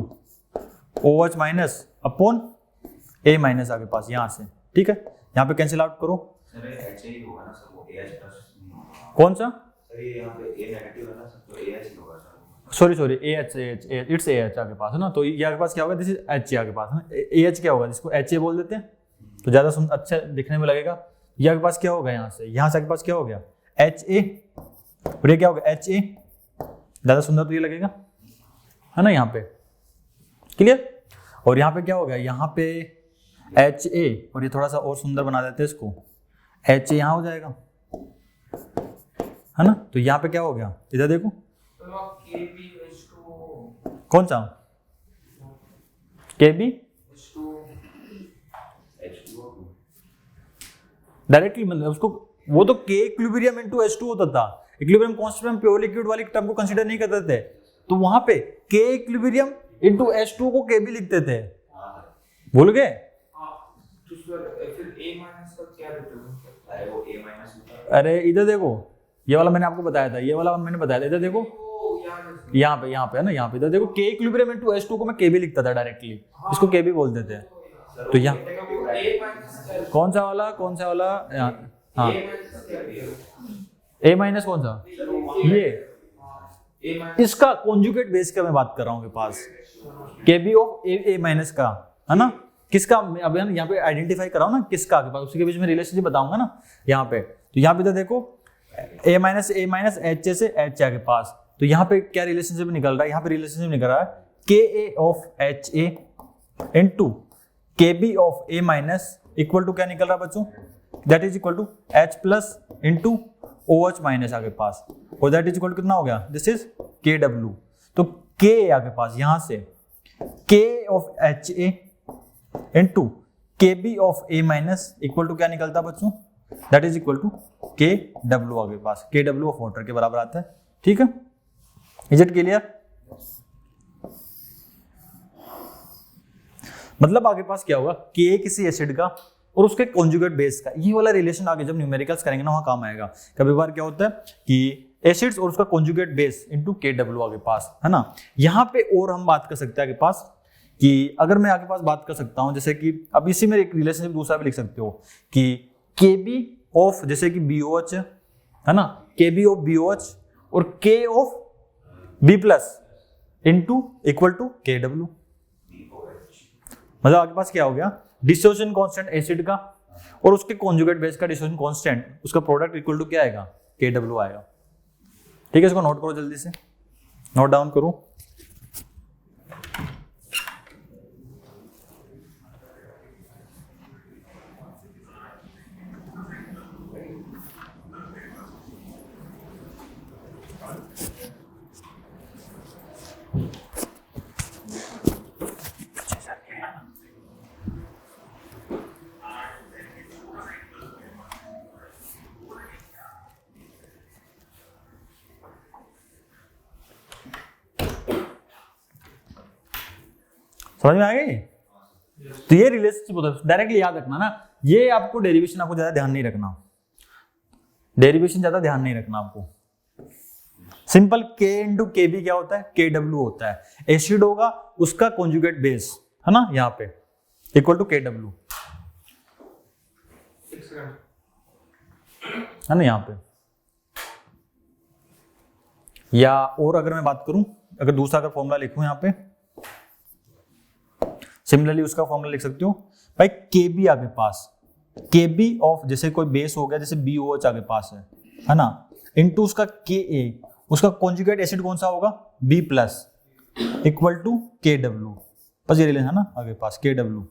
OH minus upon A minus आगे पास यहाँ से। ठीक है, यहाँ पे कैंसिल आउट करो, सर HA ही होगा ना सर, वो AH प्लस कौन सा, सर ये यहाँ पे A नेगेटिव है ना सर, तो AH ही होगा sir. Sorry AH it's AH आगे पास, है ना, तो ये आगे पास क्या होगा, दिस इज HA आगे पास, है ना। AH क्या होगा, जिसको HA बोल देते हैं तो ज्यादा अच्छा दिखने में लगेगा। ये आगे पास क्या होगा, यहाँ से आगे पास क्या हो गया HA, और ये क्या होगा HA, ज्यादा सुंदर तो ये लगेगा, है ना, यहाँ पे क्लियर। और यहाँ पे क्या होगा, यहाँ पे HA, और ये थोड़ा सा और सुंदर बना देते हैं इसको, HA यहाँ हो जाएगा, है ना। तो यहाँ पे क्या हो गया, इधर देखो कौन सा KB डायरेक्टली, मतलब उसको वो तो K इक्विलिब्रियम इनटू H2 होता था। इक्विलिब्रियम कांस्टेंट में प्योर लिक्विड वाली टर्म को कंसीडर नहीं करते थे, तो वहां पे K इक्विलिब्रियम इनटू H2 को K भी लिखते थे। भूल गए? तो सर फिर A माइनस का क्या रिप्रेजेंट करता है? वो A माइनस होता है। अरे इधर देखो, ये वाला मैंने आपको बताया था, ये वाला मैंने बताया था, इधर देखो यहाँ पे है ना, यहाँ पे इधर देखो K इक्विलिब्रियम इनटू H2 को मैं K भी लिखता था डायरेक्टली, इसको K भी बोल देते हैं। तो यहाँ कौन सा वाला हाँ A माइनस कौन सा, ये इसका कॉन्जुगेट बेस का मैं बात कर रहा हूँ के पास, KB ऑफ A माइनस का, है ना, किसका अब यहाँ पे आइडेंटिफाई कराओ ना किसका आगे पास, उसी के बीच में रिलेशनशिप बताऊंगा ना यहाँ पे। तो यहाँ पे तो देखो A माइनस H से H आगे पास, तो यहाँ पे क्या रिलेशनशिप निकल रहा है, यहाँ पे रिलेशनशिप निकल रहा है KA of HA into KB of A minus equal to क्या निकल रहा है बच्चों, that is equal to H plus into OH minus आगे पास, और दैट इज इक्वल टू कितना हो गया, दिस इज KW। तो K आगे पास यहाँ से K of HA into KB of A minus equal to क्या निकलता है बच्चों, that is equal to KW आगे पास, KW ऑफ वाटर के बराबर आता है। ठीक है, इज इट क्लियर? मतलब आगे पास क्या होगा, K किसी एसिड का और उसके कॉन्जुगेट बेस का, ये वाला रिलेशन आगे जब न्यूमेरिकल्स करेंगे ना वहां काम आएगा। कभी बार क्या होता है कि एसिड्स और उसका कॉन्जुगेट बेस इनटू KW आगे पास, है ना। यहाँ पे और हम बात कर सकते हैं आगे पास कि अगर मैं आगे पास बात कर सकता हूं, जैसे कि अब इसी में एक रिलेशनशिप दूसरा भी लिख सकते हो कि KB ऑफ जैसे कि BOH है ना, KB ऑफ BOH और K of B plus into equal to KW। मतलब आगे पास क्या हो गया, डिसोसिएशन कांस्टेंट एसिड का और उसके कॉन्जुगेट बेस का डिसोसिएशन कांस्टेंट, उसका प्रोडक्ट इक्वल टू क्या आएगा, KW आएगा। ठीक है, इसको नोट करो, जल्दी से नोट डाउन करो। समझ में आ गई? तो ये रिलेशनशिप होता है, डायरेक्टली याद रखना ना, ये आपको डेरिवेशन आपको ज्यादा ध्यान नहीं रखना, डेरिवेशन ज्यादा ध्यान नहीं रखना आपको। सिंपल K इंटू KB क्या होता है, KW होता है। एसिड होगा उसका कॉन्जुगेट बेस, है ना, यहाँ पे इक्वल टू KW, है ना यहाँ पे। या और अगर मैं बात करूं, अगर दूसरा अगर फॉर्मूला लिखूं यहाँ पे, सिमिलरली उसका फॉर्मूला लिख सकते हो भाई, KB आगे पास, KB ऑफ जैसे कोई बेस हो गया, जैसे BOH आगे पास है ना, इनटू उसका KA, उसका कॉन्जुगेट एसिड कौन सा होगा, B plus equal to KW। बस ये रिलेशन है ना आगे पास, KW।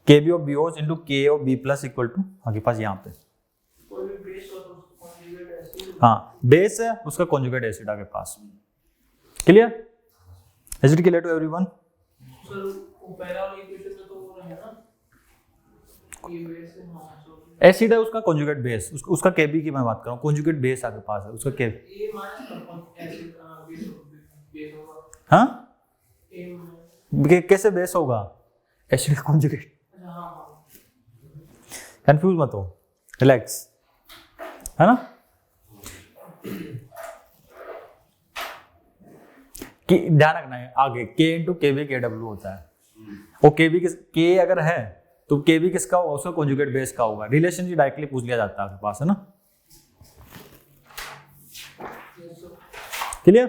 KB of BOH into K of B plus equal to आगे पास यहाँ पे, हाँ बेस है उसका कॉन्जुगेट एसिड आगे पास। Clear? Is it clear to everyone? Sir पहला वाला इक्वेशन में तो वो है ना, ये बेस है, हां एसिड है उसका कॉन्जुगेट बेस, उसका KB की मैं बात कर रहा हूँ, कॉन्जुगेट बेस आगे पास है उसका KB। ए माइनस का एसिड बेस होगा, हाँ ए कैसे बेस होगा, एसिड का कॉन्जुगेट। हां कंफ्यूज मत हो, रिलैक्स, है ना। कि ध्यान रखना है आगे K इंटू KB KW होता है, और K अगर है तो KB किसका होगा, उसका कॉन्जुगेट बेस का होगा। रिलेशन जी डायरेक्टली पूछ लिया जाता है आपके पास, है ना। क्लियर?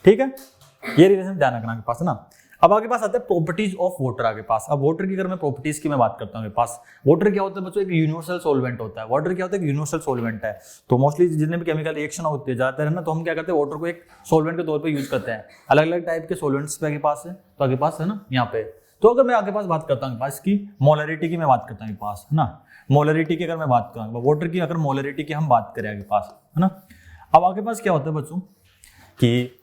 ठीक है, ये रिलेशन ध्यान रखना आपके पास, है ना। अब आगे पास आता है प्रॉपर्टीज ऑफ वाटर आगे पास। अब वाटर की अगर मैं प्रॉपर्टीज की मैं बात करता हूँ, पास वाटर क्या होता है बच्चों, एक यूनिवर्सल सॉल्वेंट होता है। वाटर क्या होता है, एक यूनिवर्सल सॉल्वेंट है। तो मोस्टली जितने भी केमिकल रिएक्शन होते हैं ज्यादातर, है ना, तो हम क्या करते हैं, वाटर को एक सॉल्वेंट के तौर पे यूज करते हैं। अलग अलग टाइप के सॉल्वेंट्स पे आगे पास है, तो आगे पास है ना यहाँ पे। तो अगर मैं आगे पास बात करता हूँ पास की मोलरिटी की मैं बात करता हूँ पास, है ना, मोलरिटी की अगर मैं बात करूँ वाटर की, अगर मोलरिटी की हम बात करें आगे पास, है ना। अब आगे पास क्या होता है बच्चों कि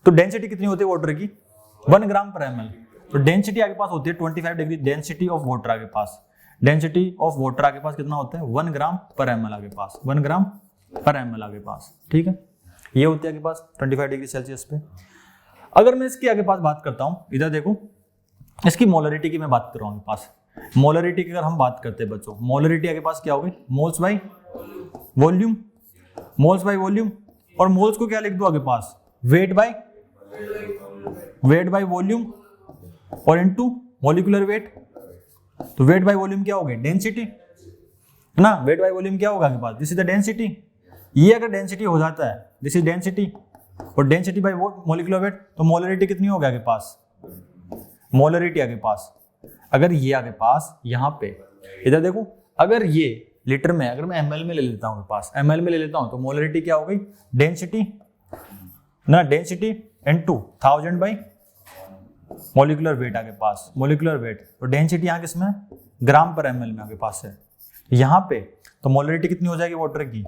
तो डेंसिटी कितनी होती है वाटर की 1 ग्राम पर ml। तो डेंसिटी आपके पास होती है 25 डिग्री डेंसिटी ऑफ वाटर आपके पास। डेंसिटी ऑफ वाटर आपके पास कितना होता है 1 ग्राम पर ml आपके पास, 1 ग्राम पर ml आपके पास, ठीक है। ये होती है आपके पास 25 डिग्री सेल्सियस पे। अगर मैं इसकी आगे पास बात करता हूँ, इधर देखो इसकी मोलरिटी की मैं बात कर रहा हूँ आपके पास। मोलरिटी की अगर हम बात करते हैं बच्चों, मोलरिटी आपके पास क्या होगी moles by volume, moles by volume. और मोल्स को क्या लिख दो आगे पास वेट बाई वॉल्यूम और इनटू मॉलिक्यूलर वेट। तो वेट बाई वॉल्यूम क्या होगी डेंसिटी, है ना। वेट बाई वॉल्यूम क्या होगा आपके पास दिस इज द डेंसिटी। ये अगर डेंसिटी हो जाता है दिस इज डेंसिटी और डेंसिटी बाई मॉलिक्यूलर वेट, तो मोलरिटी कितनी होगी आगे पास, मोलरिटी आगे पास। अगर ये आगे पास यहाँ पे इधर देखो, अगर ये लीटर में अगर मैं ml में ले लेता हूँ पास, ml में ले लेता हूँ तो मोलरिटी क्या हो गई डेंसिटी ना, density into 1000 by molecular weight आगे पास, मॉलिक्यूलर वेट। तो डेंसिटी यहाँ किसमें ग्राम पर ml में आगे पास है यहाँ पे। तो मोलरिटी कितनी हो जाएगी वाटर की,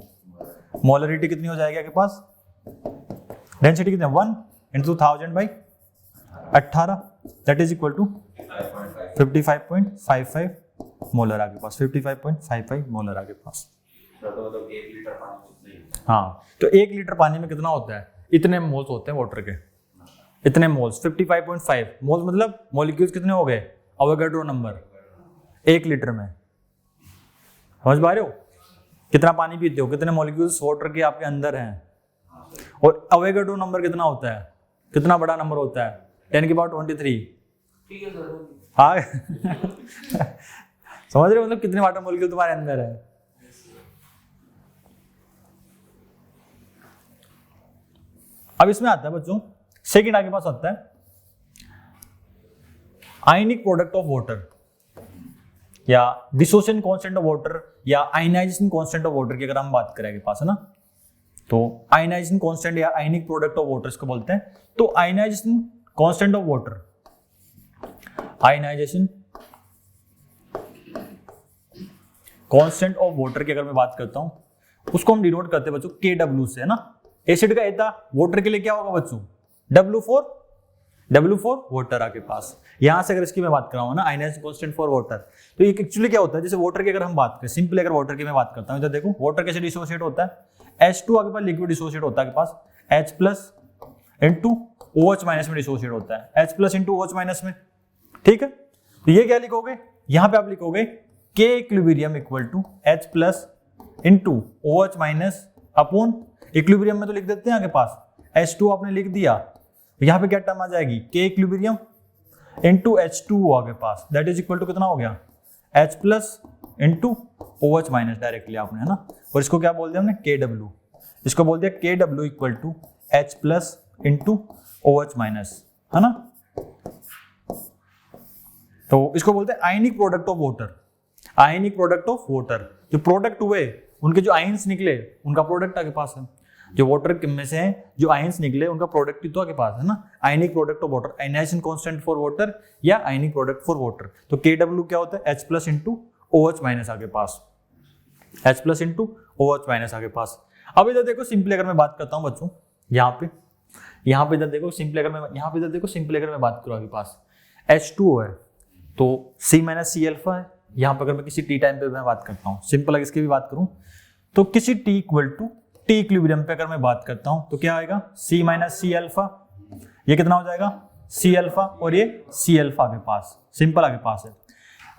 मोलरिटी कितनी हो जाएगी आगे पास, डेंसिटी कितनी 1 इंटू 1000 by 18 that is equal to 55.55 molar आगे पास, 55.55 मोलर आगे पास। तो 1 लीटर पानी में हाँ, तो 1 लीटर पानी में कितना होता है, इतने मोल्स होते हैं वाटर के, इतने मोल्स 55.5 मोल्स मतलब मॉलिक्यूल्स कितने हो गए अवोगाड्रो नंबर 1 लीटर में। समझ पा रहे हो कितना पानी पीते हो, कितने मॉलिक्यूल्स वाटर के आपके अंदर हैं। और अवोगाड्रो नंबर कितना होता है, कितना बड़ा नंबर होता है 10 की पावर 23। ठीक है सर। हाँ समझ रहे हो मतलब कितने वाटर मॉलिक्यूल तुम्हारे अंदर है। अब इसमें आता है बच्चों सेकंड आगे पास आता है आयनिक प्रोडक्ट ऑफ वाटर या डिसोसिएशन कांस्टेंट ऑफ वाटर या आयनाइजेशन कांस्टेंट ऑफ वाटर की अगर हम बात करें आगे पास, है ना। तो आयनाइजेशन कांस्टेंट या आयनिक प्रोडक्ट ऑफ वाटर इसको बोलते हैं। तो ionization constant of water, ionization constant of water की अगर मैं बात करता हूं उसको हम डिनोट करते हैं बच्चों KW से, है ना। एसिड का एटा, वाटर के लिए क्या होगा बच्चों W4 वाटर आके पास। यहां से अगर इसकी मैं बात कर रहा हूं ना आयनाइजेशन कांस्टेंट फॉर वाटर, तो ये एक्चुअली क्या होता है, जैसे वाटर की अगर हम बात करें सिंपली, अगर वाटर की मैं बात करता हूं इधर देखो वाटर कैसे डिसोसिएट होता है, H2 आगे पास लिक्विड डिसोसिएट होता है, आपके पास H+ इंटू OH माइनस में डिसोसिएट होता है, H+ इंटू OH माइनस में, ठीक है। तो ये क्या लिखोगे, यहां पे आप लिखोगे K equilibrium equal to H+ into OH minus upon equilibrium में तो लिख देते हैं आगे पास H2 आपने लिख दिया, तो यहां पे क्या टर्म आ जाएगी K इक्विलिब्रियम इंटू H2O आगे पास, दैट इज इक्वल टू कितना हो गया H+ into OH minus directly आपने, है ना। और इसको क्या बोल दिया हमने KW, इसको बोल दिया KW equal to H+ into OH minus, है ना। तो इसको बोलते हैं ionic product of water, ionic product of water. जो प्रोडक्ट हुए उनके जो आयंस निकले उनका प्रोडक्ट आपके पास है, जो वाटर में से जो आयंस निकले उनका प्रोडक्ट ही तो आपके पास है ना। Ionic product of water, ionization constant for water या आयनिक प्रोडक्ट फॉर वाटर। तो KW क्या होता है H+ इंटू OH माइनस आगे पास, H+ इंटू OH माइनस आगे पास। अब इधर देखो सिंपली अगर मैं बात करता हूं बच्चों यहाँ पे इधर देखो सिंपली अगर मैं यहाँ पे इधर देखो सिंपली अगर मैं बात करूँ आगे पास H2O है तो C माइनस C अल्फा है। यहाँ पर अगर मैं किसी T टाइम पे मैं बात करता हूँ, सिंपल अगर इसकी भी बात करूँ तो किसी T equal to T equilibrium पे अगर मैं बात करता हूँ तो क्या आएगा C माइनस C अल्फा, ये कितना हो जाएगा C अल्फा और ये C अल्फा आगे पास, सिंपल आगे पास है।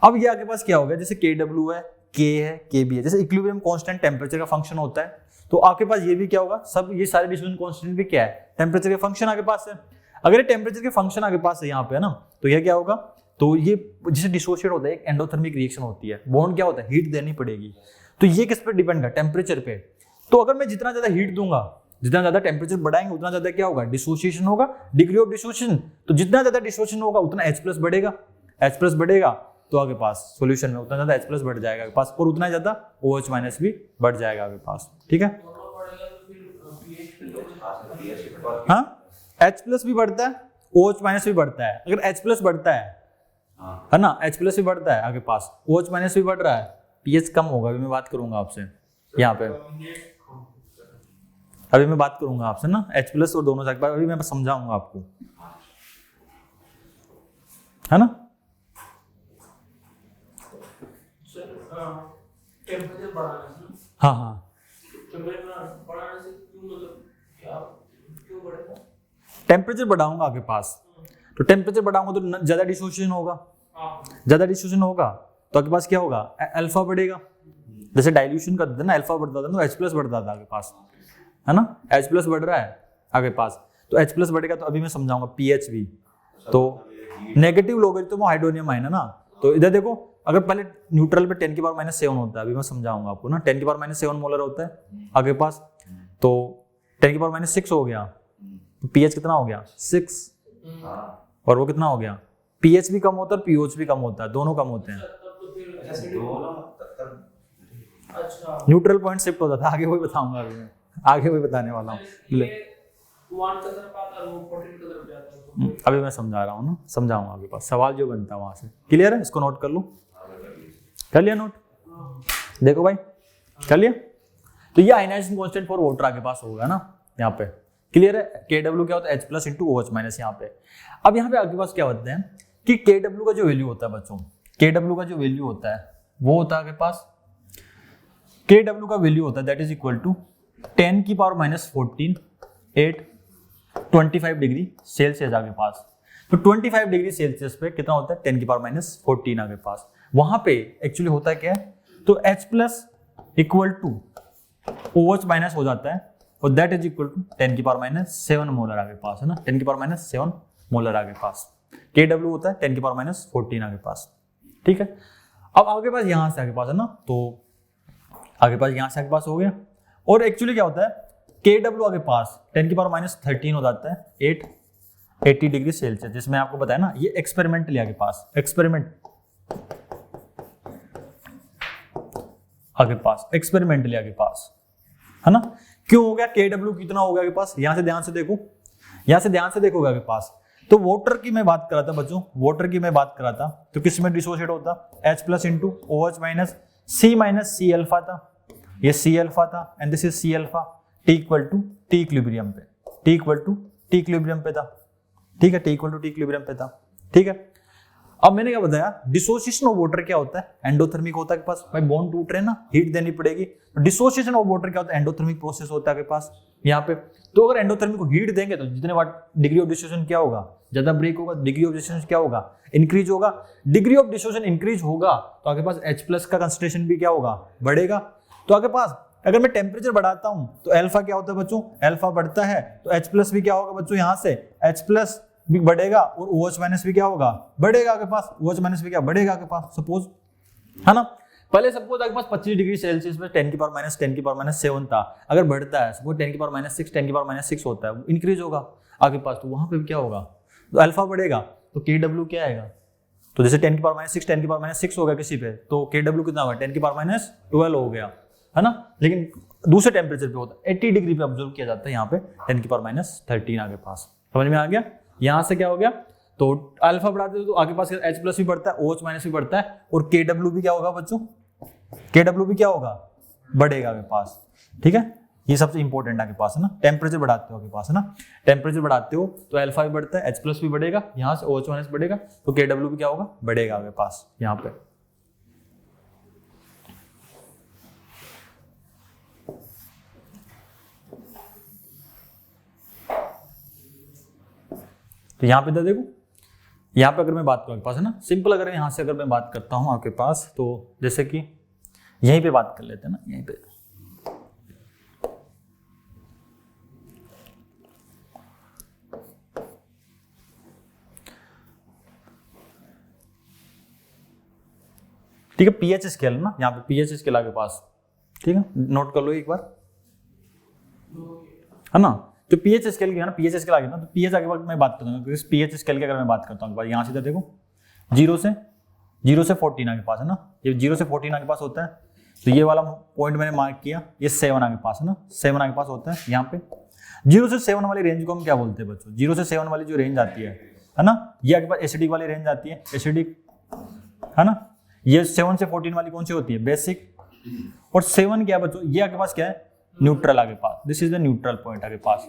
अब ये आगे पास क्या हो गया, जैसे KW है, K है, KB है, जैसे इक्विलिब्रियम कांस्टेंट टेम्परेचर का फंक्शन होता है तो आपके पास ये भी क्या होगा, सब ये सारे डिसोसिएशन कांस्टेंट भी क्या है टेम्परेचर के फंक्शन आगे पास है। अगर ये टेम्परेचर के फंक्शन आगे पास है यहाँ पे, है ना, तो यह क्या होगा, तो ये जिसे डिसोशिएट होता है एक एंडोथर्मिक रिएक्शन होती है, बॉन्ड क्या होता है हीट देनी पड़ेगी। तो ये किस पे डिपेंड है टेम्परेचर पे। तो अगर मैं जितना ज्यादा हीट दूंगा, जितना ज्यादा टेम्परेचर बढ़ाएंगे उतना ज्यादा क्या होगा डिसोसिएशन होगा, डिग्री ऑफ डिसोसिएशन। तो जितना ज्यादा डिसोसिएशन होगा उतना H+ बढ़ेगा, H+ बढ़ेगा तो आगे पास सॉल्यूशन में उतना ज्यादा H+ बढ़ जाएगा आगे पास और उतना ज्यादा OH माइनस भी बढ़ जाएगा आगे पास, ठीक है। हाँ H+ भी बढ़ता है OH माइनस भी बढ़ता है। अगर H+ बढ़ता है ना, H+ भी बढ़ता है आगे पास, OH माइनस भी बढ़ रहा है, pH कम होगा, अभी मैं बात करूंगा आपसे यहाँ पे। अभी मैं बात करूंगा आपसे ना H प्लस और दोनों से, अभी मैं समझाऊंगा आपको, है ना। टेम्परेचर बढ़ाने से, हाँ, टेम्परेचर बढ़ाने से क्यों, मतलब क्या, क्यों बढ़ेगा? टेम्परेचर बढ़ाऊंगा आपके पास, तो टेम्परेचर बढ़ाऊंगा तो ज्यादा डिसोसिएशन होगा, हाँ, ज्यादा डिसोसिएशन होगा तो आपके पास क्या होगा, अल्फा बढ़ेगा। जैसे डाइल्यूशन करते थे ना, अल्फा बढ़ता था तो H प्लस बढ़ता था आपके पास, है ना। H प्लस बढ़ रहा है आपके पास, तो H प्लस बढ़ेगा तो अभी मैं समझाऊंगा pH भी। तो नेगेटिव लोगरिथम तो हाइड्रोनियम आयन है ना, तो इधर देखो अगर पहले न्यूट्रल पे 10⁻⁷ होता है, अभी मैं समझाऊंगा आपको ना, 10⁻⁷ मोलर होता है आपके पास, तो 10⁻⁶ हो गया, तो pH कितना हो गया 6, और वो कितना हो गया, pH भी कम होता है और pOH भी कम होता है, दोनों कम होते हैं। तब तो फिर एसिडिक, अच्छा, न्यूट्रल पॉइंट शिफ्ट होता था, आगे वही बताऊंगा, अभी मैं आगे वही बताने वाला हूँ। ये 1 की तरफ आता है, वो 14 की तरफ जाता है, तो अभी मैं समझा रहा हूँ ना, समझाऊंगा आपके पास सवाल जो बनता है वहां से। क्लियर है, इसको नोट कर लो, कर लिया नोट, देखो भाई कर लिया। तो ये आयनाइजेशन कांस्टेंट फॉर वाटर आपके पास होगा ना यहाँ पे, क्लियर है। KW क्या होता है, H plus into OH minus यहाँ पे। अब यहाँ पे आपके पास क्या होता है कि KW का जो वैल्यू होता है बच्चों, KW का जो वैल्यू होता है वो होता है आपके पास, KW का वैल्यू होता है that is equal to 10⁻⁻14 at 25 degree Celsius आपके पास। तो 25 डिग्री सेल्सियस पे कितना होता है, 10⁻⁻14 आपके पास। वहां पे एक्चुअली होता है क्या है, तो H plus equal to OH minus हो जाता है, और that is equal to 10⁻⁷ molar आपके पास, है ना, 10⁻⁷ मोलर आपके पास। KW होता है 10⁻⁴ आपके पास, ठीक है। अब आपके पास यहां से आपके पास है ना, तो आगे पास यहां से आगे पास हो गया, और एक्चुअली क्या होता है KW आगे पास 10⁻⁻13 हो जाता है 80 डिग्री सेल्सियस, जिसमें आपको बताया ना ये एक्सपेरिमेंटली आगे पास, एक्सपेरिमेंट आगे पास, एक्सपेरिमेंटली आगे पास, है ना। क्यों हो गया, KW कितना हो गया आगे पास, यहां से ध्यान से देखो, यहां से ध्यान से देखोगे आगे पास। तो वाटर की मैं बात कर रहा था बच्चों, वाटर की मैं बात कर रहा था, तो किस में डिसोशिएट होता, H plus into OH minus C alpha था, ये C अल्फा था, and this is C alpha, T equal to T equilibrium पे, T equal to T equilibrium पे था, ठीक है, T equal to T equilibrium पे था, ठीक है। अब मैंने क्या बताया, डिसोसिएशन ऑफ वाटर क्या होता है, एंडोथर्मिक होता है के पास, भाई बॉन्ड टूट रहे हैं ना, हीट देनी पड़ेगी, तो डिसोसिएशन ऑफ वाटर क्या होता है, एंडोथर्मिक प्रोसेस होता है के पास यहाँ पे। तो अगर एंडोथर्मिक को हीट देंगे तो जितने वाट डिग्री ऑफ डिसोसिएशन क्या होगा, ज्यादा ब्रेक होगा, डिग्री ऑफ डिसोसिएशन क्या होगा, इंक्रीज होगा। डिग्री ऑफ डिसोसिएशन इंक्रीज होगा तो आपके पास H प्लस का कंसंट्रेशन भी क्या होगा, बढ़ेगा। तो आपके पास अगर मैं टेम्परेचर बढ़ाता हूं तो अल्फा क्या होता है बच्चों, अल्फा बढ़ता है, तो H प्लस भी क्या होगा बच्चों, यहाँ से H प्लस भी बढ़ेगा और OH माइनस भी क्या होगा, बढ़ेगा आपके पास, OH माइनस भी क्या बढ़ेगा आपके पास, सपोज, है ना। पहले सपोज आपके पास 25 डिग्री सेल्सियस पे 10⁻⁻7 था, अगर बढ़ता है सपोज 10⁻⁶ होता है, इंक्रीज होगा आपके पास, तो वहां पे क्या होगा, तो अल्फा बढ़ेगा, तो KW क्या आएगा, तो जैसे 10⁻⁶ होगा किसी पे, तो KW कितना होगा, 10⁻12 हो गया, है ना। लेकिन दूसरे टेम्परेचर पे होता है 80 डिग्री पे ऑब्जर्व किया जाता है, यहाँ पे 10⁻13 आगे पास, समझ में आ गया। यहाँ से क्या हो गया, तो अल्फा बढ़ाते तो आगे पास H प्लस भी बढ़ता है, OH माइनस भी बढ़ता है, और KW भी क्या होगा बच्चों, KW भी क्या होगा, बढ़ेगा आगे पास, ठीक है। ये सबसे इंपॉर्टेंट आगे पास है ना, टेम्परेचर बढ़ाते हो आगे पास, है ना, टेम्परेचर बढ़ाते हो तो अल्फा भी बढ़ता है, H प्लस भी बढ़ेगा, यहाँ से OH माइनस बढ़ेगा, तो KW भी क्या होगा, बढ़ेगा आगे पास यहाँ पे। तो यहाँ पे तो देखो, यहाँ पे अगर मैं बात करूँ आपके पास है ना, सिंपल अगर यहाँ से अगर मैं बात करता हूँ आपके पास, तो जैसे कि यहीं पे बात कर लेते हैं ना, यहीं पे ठीक है, pH स्केल ना, यहाँ पे pH स्केल आपके पास, ठीक है, नोट कर लो एक बार, है ना। तो pH स्केल की है ना, pH स्केल आ गया ना, तो pH आगे मैं बात करूंगा, क्योंकि pH स्केल की अगर मैं बात करता हूँ यहाँ से देखो 0 से 14 आगे पास है ना, ये 0 से 14 आगे पास होता है, तो ये वाला पॉइंट मैंने मार्क किया, ये 7 आगे पास है ना, 7 आगे पास होता है यहाँ पे। 0 से 7 वाली रेंज को हम क्या बोलते हैं बच्चों, 0 से 7 वाली जो रेंज आती है ना, ये आगे पास एसिडिक वाली रेंज आती है, एसिडिक, है ना। ये 7 से 14 वाली कौन सी होती है, बेसिक। और 7 क्या है बच्चों, ये आपके पास क्या है, न्यूट्रल आगे पास, this is the neutral point आगे पास।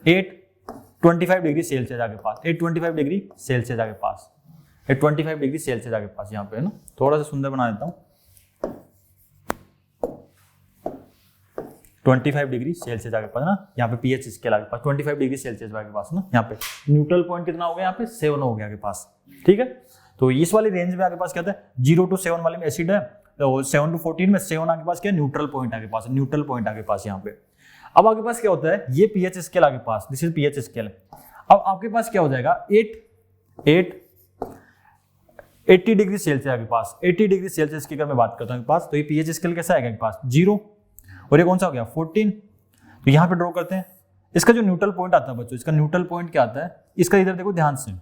825 डिग्री सेल्सियस आगे पास, 825 डिग्री सेल्सियस आगे पास, 825 डिग्री सेल्सियस आगे पास यहाँ पे है ना। थोड़ा सा सुंदर बना देता हूँ, 25 डिग्री सेल्सियस आगे पास ना, यहाँ पे पीएच स्केल आगे पास 25 डिग्री सेल्सियस आगे पास ना। यहाँ पे न्यूट्रल पॉइंट कितना हो गया, यहाँ पे 7 हो गया आगे पास, ठीक है। तो इस वाली रेंज में आगे पास क्या होता है, 0 to 7 वाले में एसिड है, तो 7 to 14 में 7 आगे पास क्या है, न्यूट्रल पॉइंट आगे पास, न्यूट्रल पॉइंट आगे पास यहाँ पे। अब आगे पास क्या होता है, ये पीएच स्केल आगे पास, दिस इज पीएच स्केल। अब आपके पास क्या हो जाएगा, 80 डिग्री सेल्सियस आगे पास, 80 डिग्री सेल्सियस की अगर मैं बात करता हूँ पास, तो ये पीएच स्केल कैसा आएगा पास, 0, और ये कौन सा हो गया 14। तो यहाँ पे ड्रॉ करते हैं, इसका जो न्यूट्रल पॉइंट आता है बच्चों, इसका न्यूट्रल पॉइंट क्या आता है, इसका इधर देखो ध्यान से,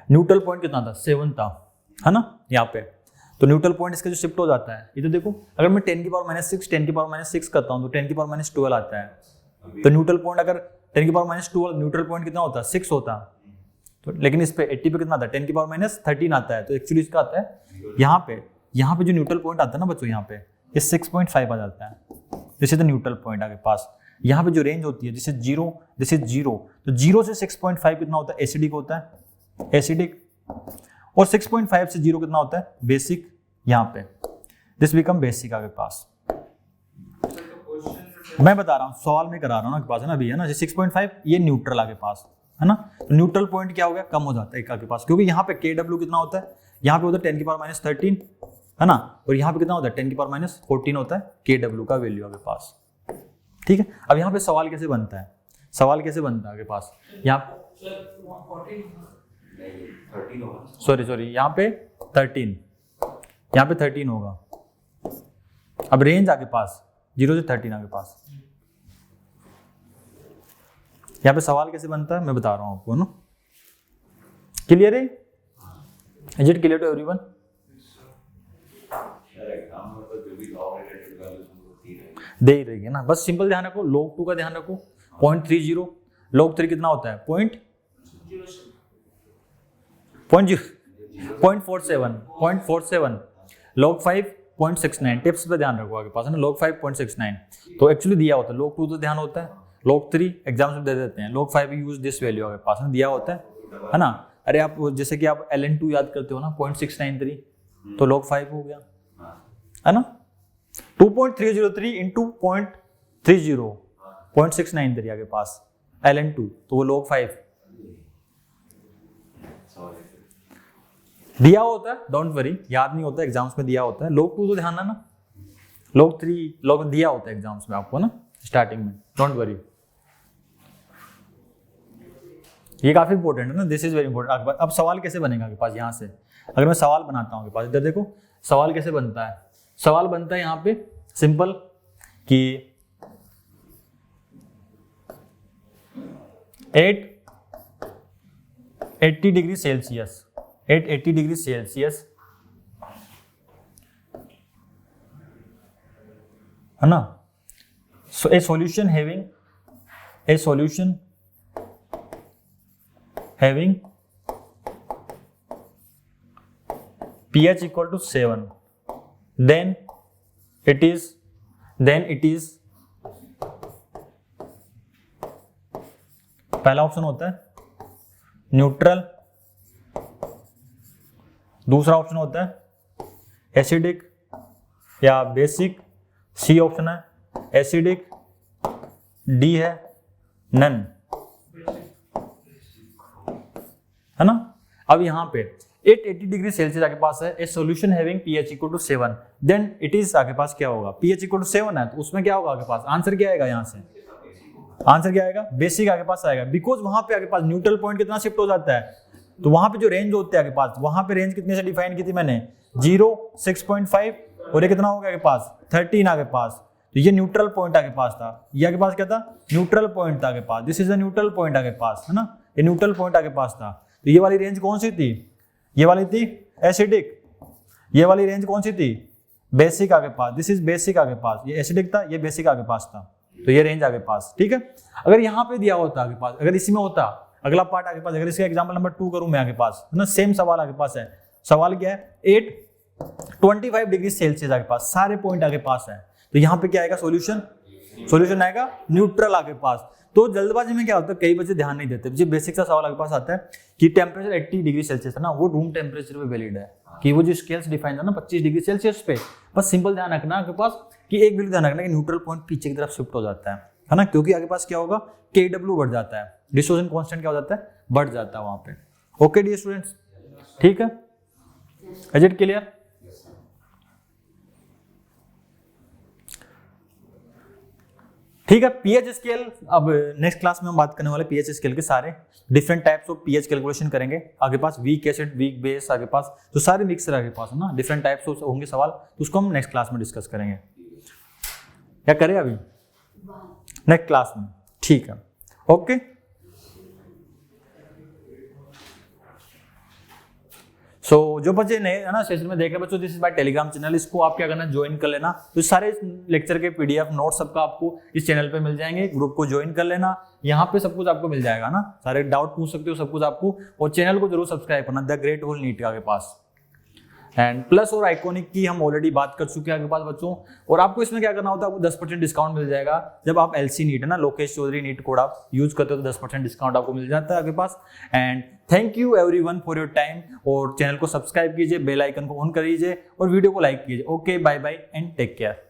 न्यूट्रल पॉइंट कितना था, 7 था, है ना यहाँ पे। तो न्यूट्रल पॉइंट इसका जो शिफ्ट हो जाता है, इधर देखो, अगर मैं 10 की पावर माइनस 6 10 की पावर माइनस 6 करता हूँ तो 10 की पावर माइनस 12 आता है। तो न्यूट्रल पॉइंट अगर 10 की पावर माइनस 12, न्यूट्रल पॉइंट कितना होता है 6 होता। तो लेकिन इस पे 80 पे कितना आता है, 10 की पावर माइनस 13 आता है। तो एक्चुअली इसका आता है यहाँ पे जो न्यूट्रल पॉइंट आता है ना बच्चों, यहाँ पे ये 6.5 आ जाता है, this is the neutral point आगे पास। यहाँ पे जो रेंज होती है दिस इज 0, दिस इज 0, तो 0 से 6.5 कितना होता है, एसिडिक होता है, एसिडिक, और 6.5 से 0 कितना होता है, बेसिक। यहाँ पे दिस बिकम बेसिक आगे पास। मैं बता रहा हूँ, सवाल में करा रहा हूँ ना आगे पास है ना अभी, है ना, 6.5 ये न्यूट्रल आगे पास है ना। तो न्यूट्रल पॉइंट क्या हो गया, कम हो जाता है एक आगे पास, क्योंकि यहाँ पे KW कितना होता है, यहाँ पे होता है 10 की पावर माइनस 13 है ना, और यहाँ पे कितना होता है 10 की पावर माइनस 14 होता है KW का वैल्यू आगे पास, ठीक है। अब यहाँ पे सवाल कैसे बनता है, सवाल कैसे बनता है आगे पास, यहाँ सॉरी यहाँ पे 13, यहाँ पे 13 होगा। अब रेंज आगे पास 0 से 13 आगे पास, यहाँ पे सवाल कैसे बनता है मैं बता रहा हूँ आपको ना। क्लियर है, is it clear to everyone? दे ही रहेगी ना, बस सिंपल ध्यान रखो, log 2 का ध्यान रखो 0.30, log 3 कितना होता है 0.47, log 5 0.69, टिप्स पे ध्यान रखो आगे पास है ना, log 5 0.69 तो एक्चुअली दिया होता है, log 2 तो ध्यान होता है, log 3 एग्जाम्स में दे देते हैं, log 5 यूज दिस वैल्यू आगे पास में दिया होता है ना। अरे आप जैसे कि आप ln2 याद करते हो ना 0.693, तो log 5 हो गया है ना, 2.303 इंटू 0.30 0.693 आगे पास ln2, तो वो log 5 दिया होता है, डोंट वरी, याद नहीं होता, एग्जाम्स में दिया होता है। log 2 तो ध्यान है ना, log 3 log दिया होता है एग्जाम्स में आपको ना स्टार्टिंग में, डोंट वरी, ये काफी इंपॉर्टेंट है ना, दिस इज वेरी इंपॉर्टेंट। अब सवाल कैसे बनेगा आपके पास, यहाँ से अगर मैं सवाल बनाता हूँ आपके पास, इधर देखो सवाल कैसे बनता है, सवाल बनता है यहाँ पे सिंपल कि 880 डिग्री सेल्सियस, 880 डिग्री सेल्सियस है ना। So a solution having pH equal to 7, then it is पहला ऑप्शन होता है न्यूट्रल, दूसरा ऑप्शन होता है एसिडिक या बेसिक, सी ऑप्शन है एसिडिक, डी है नन, है ना। अब यहाँ पे 880 डिग्री सेल्सियस आगे पास है, a solution having pH equal to 7, then it is आगे पास क्या होगा, pH इक्वल टू 7 है तो उसमें क्या होगा आगे पास, आंसर क्या आएगा, यहाँ से आंसर क्या आएगा, बेसिक आगे पास आएगा, बिकॉज वहां पे आगे पास न्यूट्रल पॉइंट कितना शिफ्ट हो जाता है, तो वहां पे जो रेंज होते हैं आगे पास, वहां पे रेंज कितने से डिफाइन की थी मैंने, 0 6.5 और ये कितना होगा आगे पास 13 आगे पास, तो ये न्यूट्रल पॉइंट आगे पास था, ये आगे पास क्या था, न्यूट्रल पॉइंट था आगे पास, this is a neutral point आगे पास है ना, ये न्यूट्रल पॉइंट आगे पास था। तो ये वाली रेंज कौन सी थी, ये वाली थी एसिडिक, ये वाली रेंज कौन सी थी, बेसिक आगे पास, दिस इज बेसिक आगे पास, ये एसिडिक था, ये बेसिक आगे पास था, तो ये रेंज आगे पास, ठीक है। अगर यहाँ पे दिया होता आगे पास, अगर इसी में होता अगला पार्ट आगे पास, अगर इसका एग्जांपल नंबर 2 करूं मैं आगे पास है ना, सेम सवाल आगे पास है, सवाल क्या है 825 डिग्री सेल्सियस आगे पास, सारे पॉइंट आगे पास है, तो तो यहाँ पे क्या आएगा सॉल्यूशन आएगा न्यूट्रल आपके पास। तो जल्दबाजी में क्या होता है, कई बच्चे ध्यान नहीं देते। जो बेसिक सा सवाल आपके पास आता है कि टेम्परेचर 80 डिग्री सेल्सियस है ना, वो रूम टेम्परेचर पे वैलिड है, कि वो जो स्केल्स डिफाइन है ना 25 डिग्री सेल्सियस पे, बस सिंपल ध्यान रखना आपके पास कि एक बिल्कुल ध्यान रखना कि न्यूट्रल पॉइंट पीछे की तरफ शिफ्ट हो जाता है ना, क्योंकि आगे पास क्या होगा KW बढ़ जाता है, डिस्टॉर्शन कांस्टेंट क्या हो जाता है, बढ़ जाता है वहां पे। ओके डियर स्टूडेंट्स, ठीक है, इज इट क्लियर? ठीक है। पीएच स्केल, अब नेक्स्ट क्लास में हम बात करने वाले पीएच स्केल के सारे different types of pH calculation करेंगे। आगे पास वीक एसिड, वीक बेस, आगे पास तो सारे मिक्सर आगे पास है ना, डिफरेंट टाइप्स ऑफ होंगे सवाल, तो उसको हम नेक्स्ट क्लास में डिस्कस करेंगे। क्या करें अभी नेक्स्ट क्लास में, ठीक है, ओके। सो जो बच्चे नए है ना सेशन में देख रहे बच्चों, this is my Telegram channel, इसको आप क्या करना, ज्वाइन कर लेना। तो सारे लेक्चर के PDF नोट सबका आपको इस चैनल पे मिल जाएंगे, ग्रुप को ज्वाइन कर लेना, यहाँ पे सब कुछ आपको मिल जाएगा ना, सारे डाउट पूछ सकते हो सब कुछ आपको, और चैनल को जरूर सब्सक्राइब करना, द ग्रेट होल नीट के पास। एंड प्लस और आइकॉनिक की हम ऑलरेडी बात कर चुके हैं आपके पास बच्चों, और आपको इसमें क्या करना होता है, आपको 10% डिस्काउंट मिल जाएगा जब आप LC नीट है ना, लोकेश चौधरी नीट कोड आप यूज करते हो तो 10% डिस्काउंट आपको मिल जाता है आपके पास। And thank you everyone for your time, और चैनल को सब्सक्राइब कीजिए, बेल आइकन को ऑन करिए और वीडियो को लाइक कीजिए। Okay, bye bye and take care.